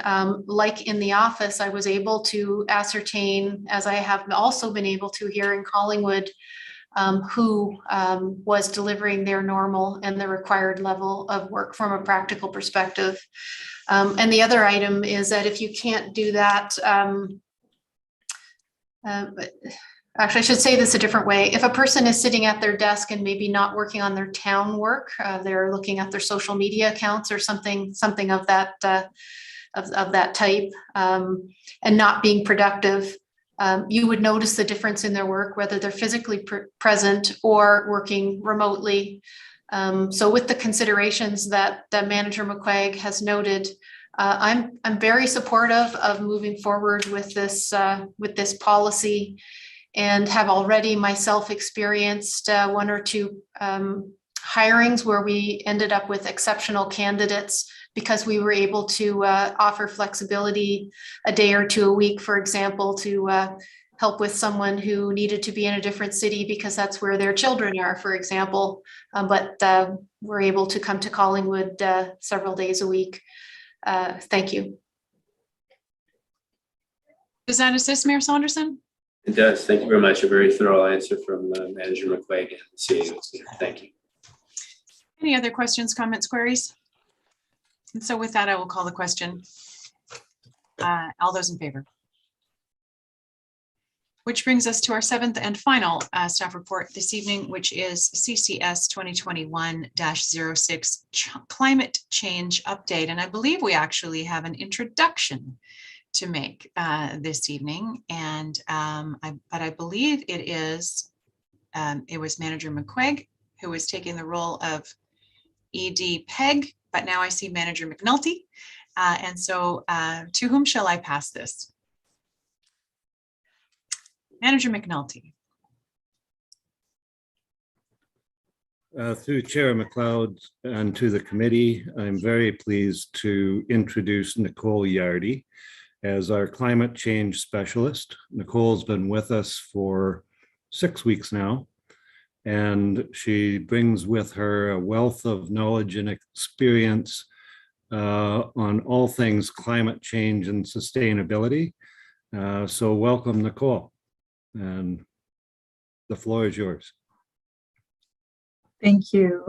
like in the office, I was able to ascertain, as I have also been able to here in Collingwood, who was delivering their normal and the required level of work from a practical perspective. And the other item is that if you can't do that, actually, I should say this a different way. If a person is sitting at their desk and maybe not working on their town work, they're looking at their social media accounts or something of that type, and not being productive, you would notice the difference in their work, whether they're physically present or working remotely. So with the considerations that Manager McQuaig has noted, I'm very supportive of moving forward with this policy, and have already myself experienced one or two hirings where we ended up with exceptional candidates because we were able to offer flexibility a day or two a week, for example, to help with someone who needed to be in a different city because that's where their children are, for example, but we're able to come to Collingwood several days a week. Thank you. Does that assist, Mayor Saunderson? It does. Thank you very much. A very thorough answer from Manager McQuaig and CAO. Thank you. Any other questions, comments, queries? And so with that, I will call the question. All those in favor? Which brings us to our seventh and final staff report this evening, which is CCS 2021-06 Climate Change Update. And I believe we actually have an introduction to make this evening. And but I believe it was Manager McQuaig who was taking the role of ED PEG, but now I see Manager McNulty. And so to whom shall I pass this? Manager McNulty. Through Chair MacLeod and to the committee, I'm very pleased to introduce Nicole Yardy as our climate change specialist. Nicole's been with us for 6 weeks now. And she brings with her a wealth of knowledge and experience on all things climate change and sustainability. So welcome, Nicole. And the floor is yours. Thank you,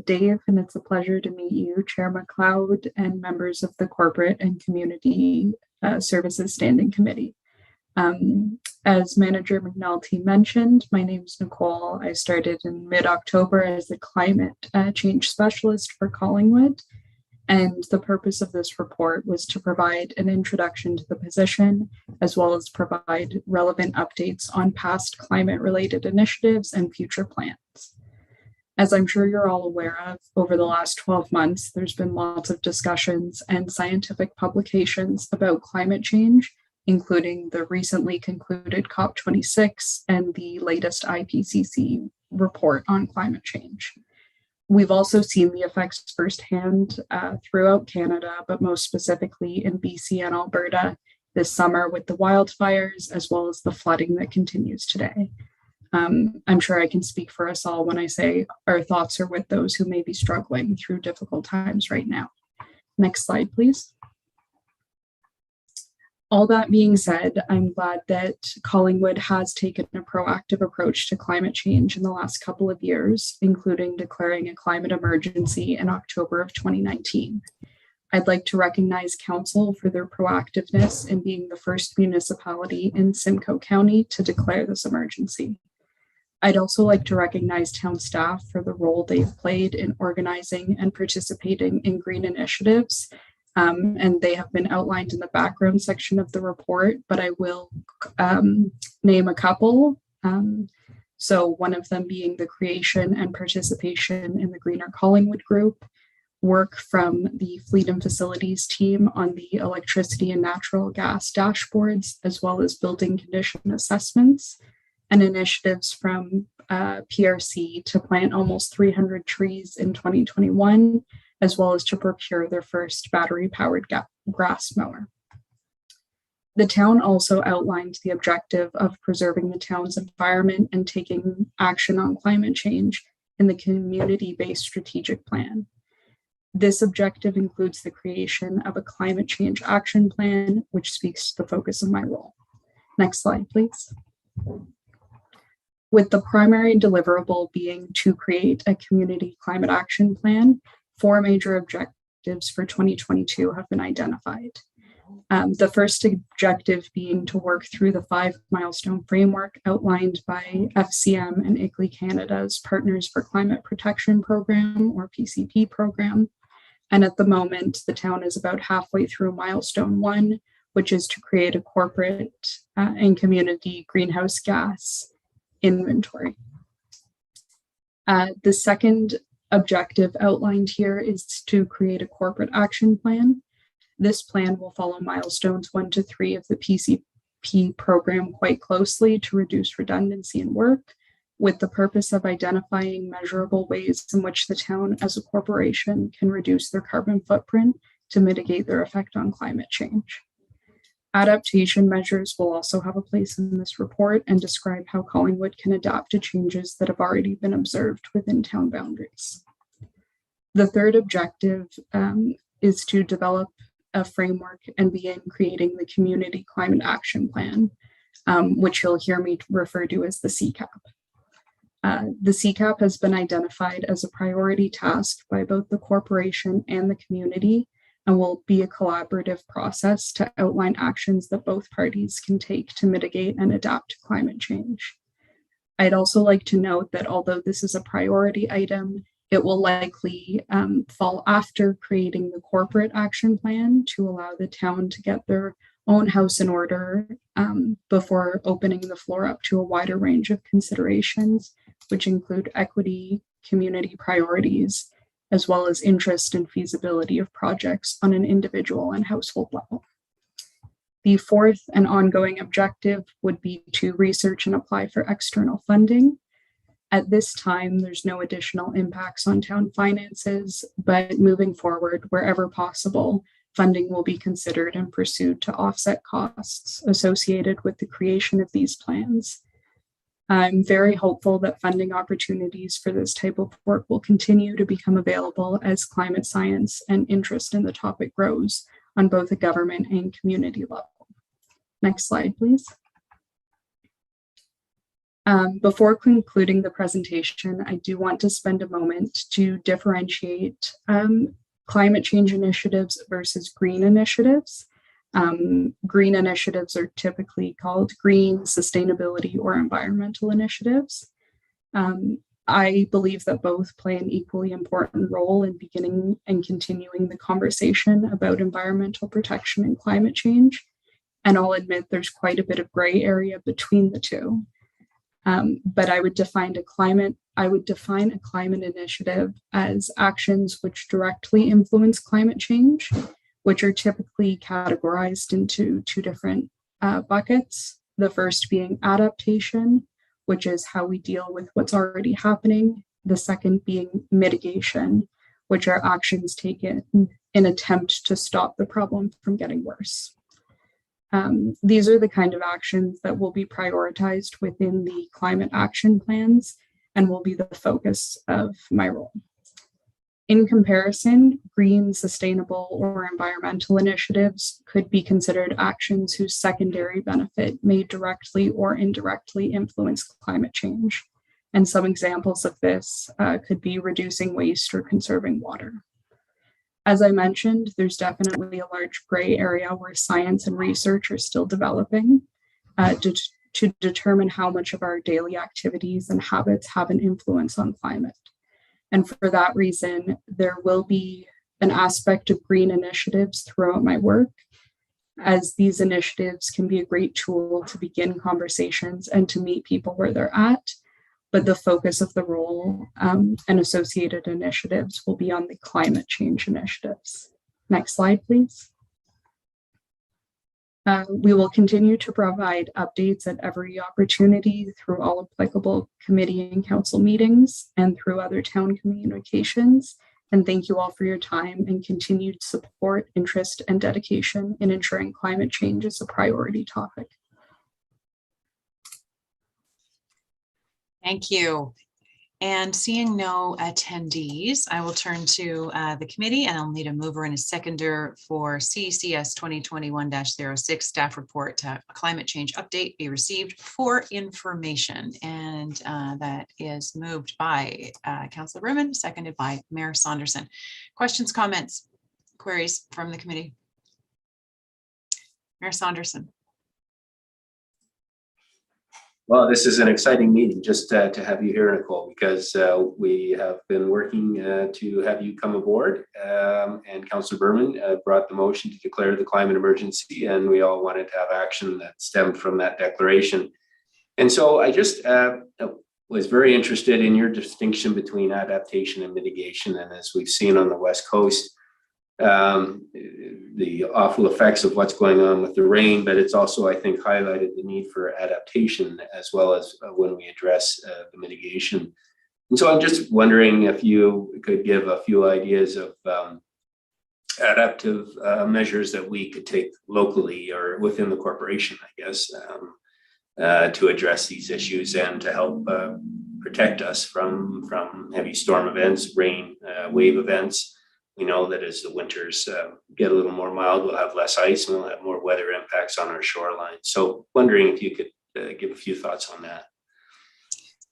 Dave, and it's a pleasure to meet you, Chair MacLeod, and members of the Corporate and Community Services Standing Committee. As Manager McNulty mentioned, my name is Nicole. I started in mid-October as the Climate Change Specialist for Collingwood, and the purpose of this report was to provide an introduction to the position, as well as provide relevant updates on past climate-related initiatives and future plans. As I'm sure you're all aware of, over the last 12 months, there's been lots of discussions and scientific publications about climate change, including the recently concluded COP26 and the latest IPCC report on climate change. We've also seen the effects firsthand throughout Canada, but most specifically in BC and Alberta this summer with the wildfires, as well as the flooding that continues today. I'm sure I can speak for us all when I say our thoughts are with those who may be struggling through difficult times right now. Next slide, please. All that being said, I'm glad that Collingwood has taken a proactive approach to climate change in the last couple of years, including declaring a climate emergency in October of 2019. I'd like to recognize Council for their proactiveness in being the first municipality in Simcoe County to declare this emergency. I'd also like to recognize town staff for the role they've played in organizing and participating in green initiatives. And they have been outlined in the background section of the report, but I will name a couple. So one of them being the creation and participation in the Greener Collingwood group, work from the Fleet and Facilities team on the electricity and natural gas dashboards, as well as building condition assessments, and initiatives from PRC to plant almost 300 trees in 2021, as well as to procure their first battery-powered grass mower. The town also outlined the objective of preserving the town's environment and taking action on climate change in the community-based strategic plan. This objective includes the creation of a climate change action plan, which speaks to the focus of my role. Next slide, please. With the primary deliverable being to create a community climate action plan, 4 major objectives for 2022 have been identified. The first objective being to work through the 5 milestone framework outlined by FCM and ICLEI Canada's Partners for Climate Protection Program, or PCP program. And at the moment, the town is about halfway through milestone 1, which is to create a corporate and community greenhouse gas inventory. The second objective outlined here is to create a corporate action plan. This plan will follow milestones 1 to 3 of the PCP program quite closely to reduce redundancy in work, with the purpose of identifying measurable ways in which the town as a corporation can reduce their carbon footprint to mitigate their effect on climate change. Adaptation measures will also have a place in this report and describe how Collingwood can adapt to changes that have already been observed within town boundaries. The third objective is to develop a framework and begin creating the Community Climate Action Plan, which you'll hear me refer to as the CCAP. The CCAP has been identified as a priority task by both the corporation and the community, and will be a collaborative process to outline actions that both parties can take to mitigate and adapt to climate change. I'd also like to note that although this is a priority item, it will likely fall after creating the corporate action plan to allow the town to get their own house in order before opening the floor up to a wider range of considerations, which include equity, community priorities, as well as interest and feasibility of projects on an individual and household level. The fourth and ongoing objective would be to research and apply for external funding. At this time, there's no additional impacts on town finances, but moving forward, wherever possible, funding will be considered and pursued to offset costs associated with the creation of these plans. I'm very hopeful that funding opportunities for this type of work will continue to become available as climate science and interest in the topic grows on both a government and community level. Next slide, please. Before concluding the presentation, I do want to spend a moment to differentiate climate change initiatives versus green initiatives. Green initiatives are typically called green, sustainability, or environmental initiatives. I believe that both play an equally important role in beginning and continuing the conversation about environmental protection and climate change. And I'll admit there's quite a bit of gray area between the two. But I would define a climate initiative as actions which directly influence climate change, which are typically categorized into two different buckets. The first being adaptation, which is how we deal with what's already happening. The second being mitigation, which are actions taken in attempt to stop the problem from getting worse. These are the kind of actions that will be prioritized within the climate action plans and will be the focus of my role. In comparison, green, sustainable, or environmental initiatives could be considered actions whose secondary benefit may directly or indirectly influence climate change. And some examples of this could be reducing waste or conserving water. As I mentioned, there's definitely a large gray area where science and research are still developing to determine how much of our daily activities and habits have an influence on climate. And for that reason, there will be an aspect of green initiatives throughout my work, as these initiatives can be a great tool to begin conversations and to meet people where they're at. But the focus of the role and associated initiatives will be on the climate change initiatives. Next slide, please. We will continue to provide updates at every opportunity through all applicable committee and council meetings and through other town communications. And thank you all for your time and continued support, interest, and dedication in ensuring climate change is a priority topic. Thank you. And seeing no attendees, I will turn to the committee, and I'll need a mover and a seconder for CCS 2021-06 staff report climate change update be received for information. And that is moved by Councillor Berman, seconded by Mayor Saunderson. Questions, comments, queries from the committee? Mayor Saunderson. Well, this is an exciting meeting just to have you here, Nicole, because we have been working to have you come aboard, and Councillor Berman brought the motion to declare the climate emergency, and we all wanted to have action that stemmed from that declaration. And so I just was very interested in your distinction between adaptation and mitigation. And as we've seen on the West Coast, the awful effects of what's going on with the rain, but it's also, I think, highlighted the need for adaptation as well as when we address the mitigation. And so I'm just wondering if you could give a few ideas of adaptive measures that we could take locally or within the corporation, I guess, to address these issues and to help protect us from heavy storm events, rain, wave events. We know that as the winters get a little more mild, we'll have less ice and we'll have more weather impacts on our shoreline. So wondering if you could give a few thoughts on that.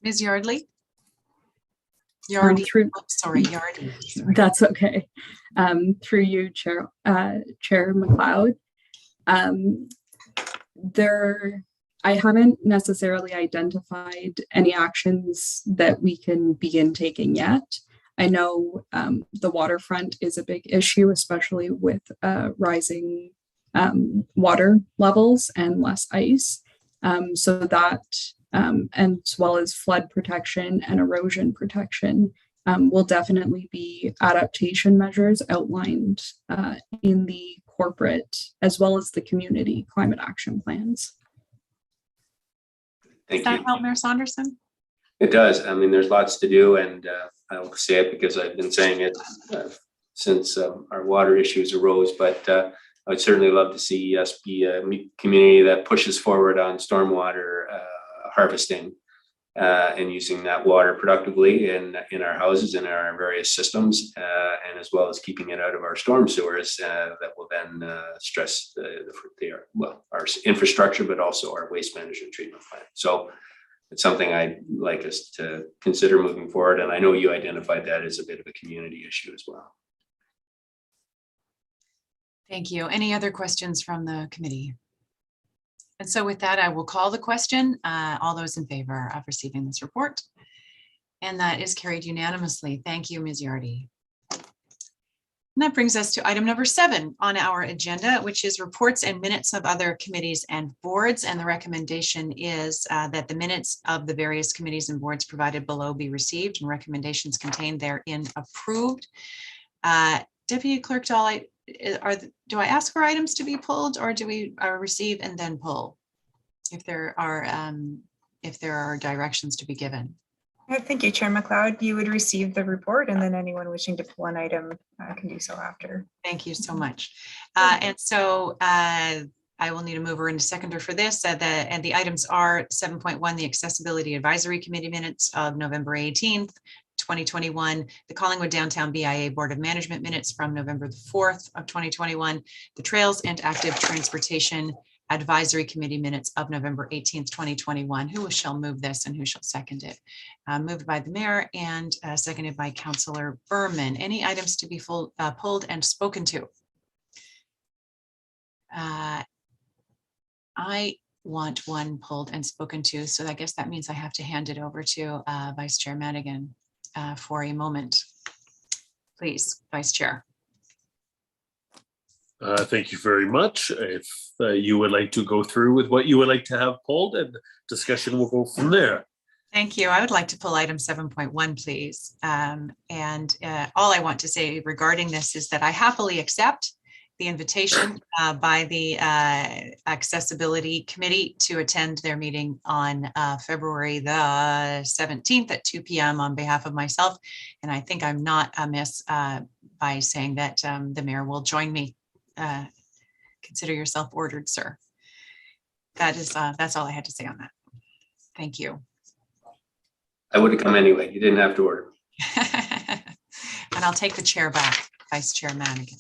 Ms. Yardley? Sorry. That's okay. Through you, Chair MacLeod. I haven't necessarily identified any actions that we can begin taking yet. I know the waterfront is a big issue, especially with rising water levels and less ice. So that, and as well as flood protection and erosion protection, will definitely be adaptation measures outlined in the corporate as well as the community climate action plans. Does that help, Mayor Saunderson? It does. I mean, there's lots to do, and I'll say it because I've been saying it since our water issues arose, but I'd certainly love to see us be a community that pushes forward on stormwater harvesting and using that water productively in our houses and in our various systems, and as well as keeping it out of our storm sewers that will then stress our infrastructure, but also our waste management treatment plant. So it's something I'd like us to consider moving forward. And I know you identified that as a bit of a community issue as well. Thank you. Any other questions from the committee? And so with that, I will call the question. All those in favor of receiving this report? And that is carried unanimously. Thank you, Ms. Yardy. And that brings us to item number 7 on our agenda, which is reports and minutes of other committees and boards. And the recommendation is that the minutes of the various committees and boards provided below be received and recommendations contained therein approved. Deputy Clerk Dahl, do I ask for items to be pulled, or do we receive and then pull if there are directions to be given? Thank you, Chair MacLeod. You would receive the report, and then anyone wishing to pull an item can do so after. Thank you so much. And so I will need a mover and a seconder for this. And the items are 7.1, the Accessibility Advisory Committee minutes of November 18th, 2021, the Collingwood Downtown BIA Board of Management minutes from November the 4th of 2021, the Trails and Active Transportation Advisory Committee minutes of November 18th, 2021. Who shall move this and who shall second it? Moved by the mayor and seconded by Councillor Berman. Any items to be pulled and spoken to? I want one pulled and spoken to, so I guess that means I have to hand it over to Vice Chair Madigan for a moment. Please, Vice Chair. Thank you very much. If you would like to go through with what you would like to have pulled, and discussion will go from there. Thank you. I would like to pull item 7.1, please. All I want to say regarding this is that I happily accept the invitation by the Accessibility Committee to attend their meeting on February the 17th at 2 p.m. on behalf of myself. And I think I'm not amiss by saying that the mayor will join me. Consider yourself ordered, sir. That's all I had to say on that. Thank you. I would have come anyway. You didn't have to order. And I'll take the chair back, Vice Chair Madigan.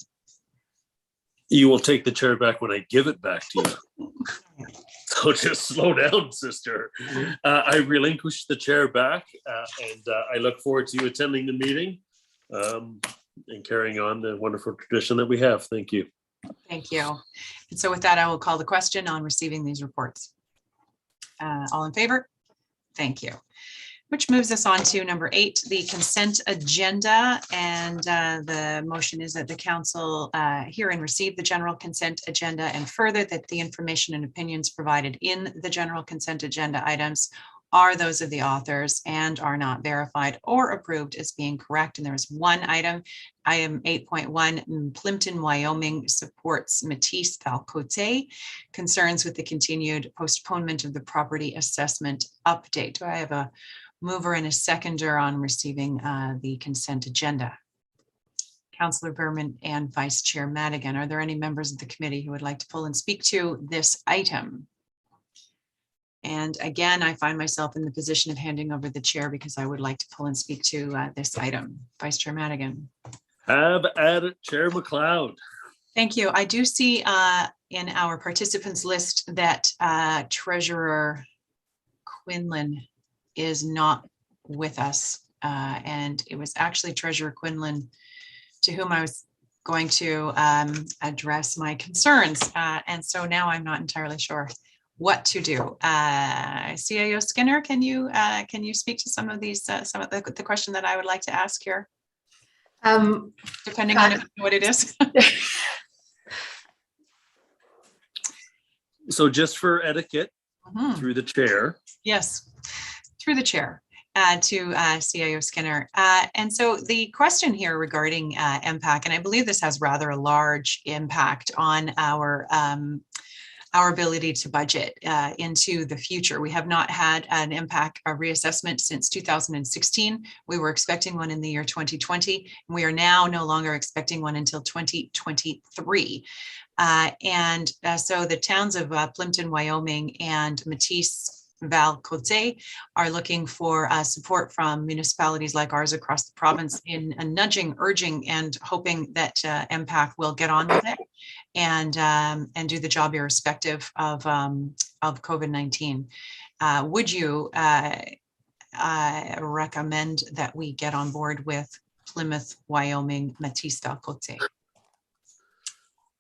You will take the chair back when I give it back to you. So just slow down, sister. I relinquish the chair back, and I look forward to you attending the meeting and carrying on the wonderful tradition that we have. Thank you. Thank you. And so with that, I will call the question on receiving these reports. All in favor? Thank you. Which moves us on to number 8, the consent agenda. And the motion is that the council hear and receive the general consent agenda, and further that the information and opinions provided in the general consent agenda items are those of the authors and are not verified or approved as being correct. And there is one item 8.1, Plimpton, Wyoming supports Matisse Falcote, concerns with the continued postponement of the property assessment update. Do I have a mover and a seconder on receiving the consent agenda? Councillor Berman and Vice Chair Madigan. Are there any members of the committee who would like to pull and speak to this item? And again, I find myself in the position of handing over the chair because I would like to pull and speak to this item. Vice Chair Madigan. Have at it, Chair MacLeod. Thank you. I do see in our participants list that Treasurer Quinlan is not with us. And it was actually Treasurer Quinlan to whom I was going to address my concerns. And so now I'm not entirely sure what to do. CAO Skinner, can you speak to some of these, some of the question that I would like to ask here? Depending on what it is. So just for etiquette, through the chair. Yes, through the chair to CAO Skinner. And so the question here regarding MPAC, and I believe this has rather a large impact on our ability to budget into the future. We have not had an impact reassessment since 2016. We were expecting one in the year 2020, and we are now no longer expecting one until 2023. So the towns of Plimpton, Wyoming and Matisse Val Cote are looking for support from municipalities like ours across the province in nudging, urging, and hoping that MPAC will get on with it and do the job irrespective of COVID-19. Would you recommend that we get on board with Plymouth, Wyoming, Matista Cote?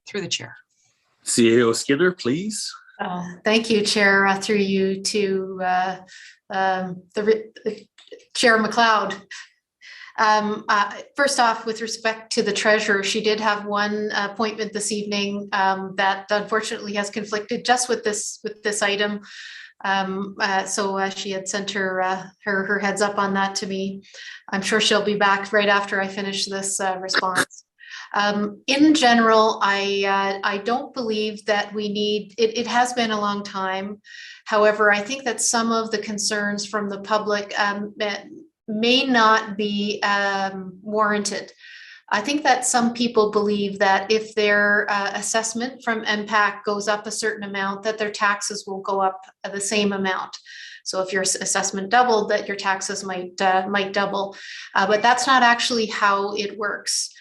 Through the chair. CEO Skinner, please. Thank you, Chair. Through you to Chair MacLeod. First off, with respect to the treasurer, she did have one appointment this evening that unfortunately has conflicted just with this item. So she had sent her heads up on that to me. I'm sure she'll be back right after I finish this response. In general, I don't believe that we need, it has been a long time. However, I think that some of the concerns from the public may not be warranted. I think that some people believe that if their assessment from MPAC goes up a certain amount, that their taxes will go up the same amount. So if your assessment doubled, that your taxes might double, but that's not actually how it works.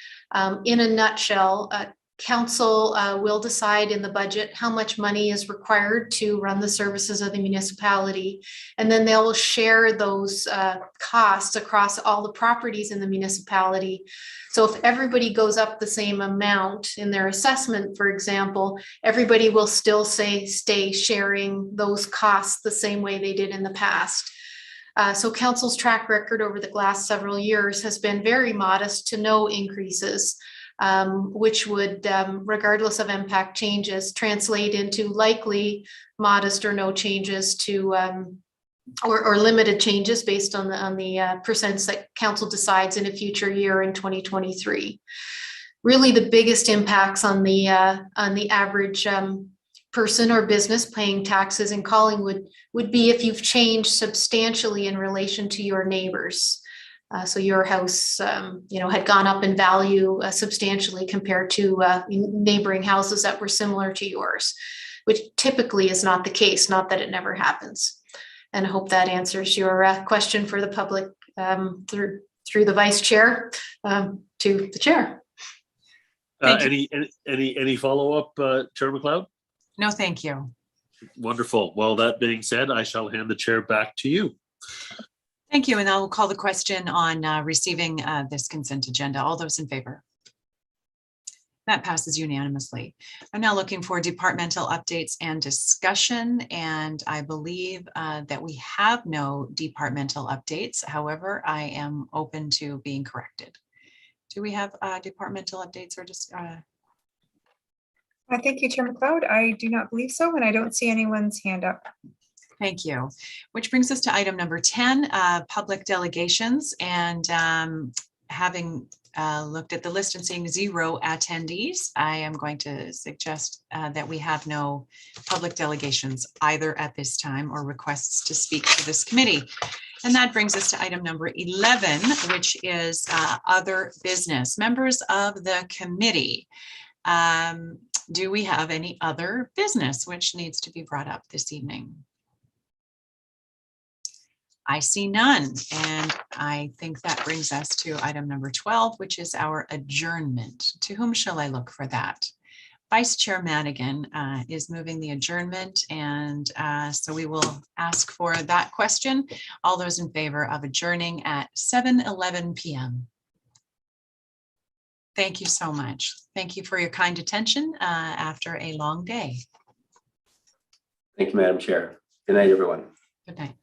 In a nutshell, council will decide in the budget how much money is required to run the services of the municipality, and then they'll share those costs across all the properties in the municipality. So if everybody goes up the same amount in their assessment, for example, everybody will still stay sharing those costs the same way they did in the past. So council's track record over the last several years has been very modest to no increases, which would, regardless of MPAC changes, translate into likely modest or no changes to, or limited changes based on the percents that council decides in a future year in 2023. Really, the biggest impacts on the average person or business paying taxes in Collingwood would be if you've changed substantially in relation to your neighbors. So your house, had gone up in value substantially compared to neighboring houses that were similar to yours, which typically is not the case, not that it never happens. And I hope that answers your question for the public through the vice chair to the chair. Any follow-up, Chair MacLeod? No, thank you. Wonderful. Well, that being said, I shall hand the chair back to you. Thank you. And I will call the question on receiving this consent agenda. All those in favor? That passes unanimously. I'm now looking for departmental updates and discussion, and I believe that we have no departmental updates. However, I am open to being corrected. Do we have departmental updates or just? Thank you, Chair MacLeod. I do not believe so, and I don't see anyone's hand up. Thank you. Which brings us to item number 10, public delegations. And having looked at the list and seeing 0 attendees, I am going to suggest that we have no public delegations either at this time or requests to speak to this committee. And that brings us to item number 11, which is other business. Members of the committee, do we have any other business which needs to be brought up this evening? I see none, and I think that brings us to item number 12, which is our adjournment. To whom shall I look for that? Vice Chair Madigan is moving the adjournment, and so we will ask for that question. All those in favor of adjourning at 7:11 p.m. Thank you so much. Thank you for your kind attention after a long day. Thank you, Madam Chair. Good night, everyone. Good night.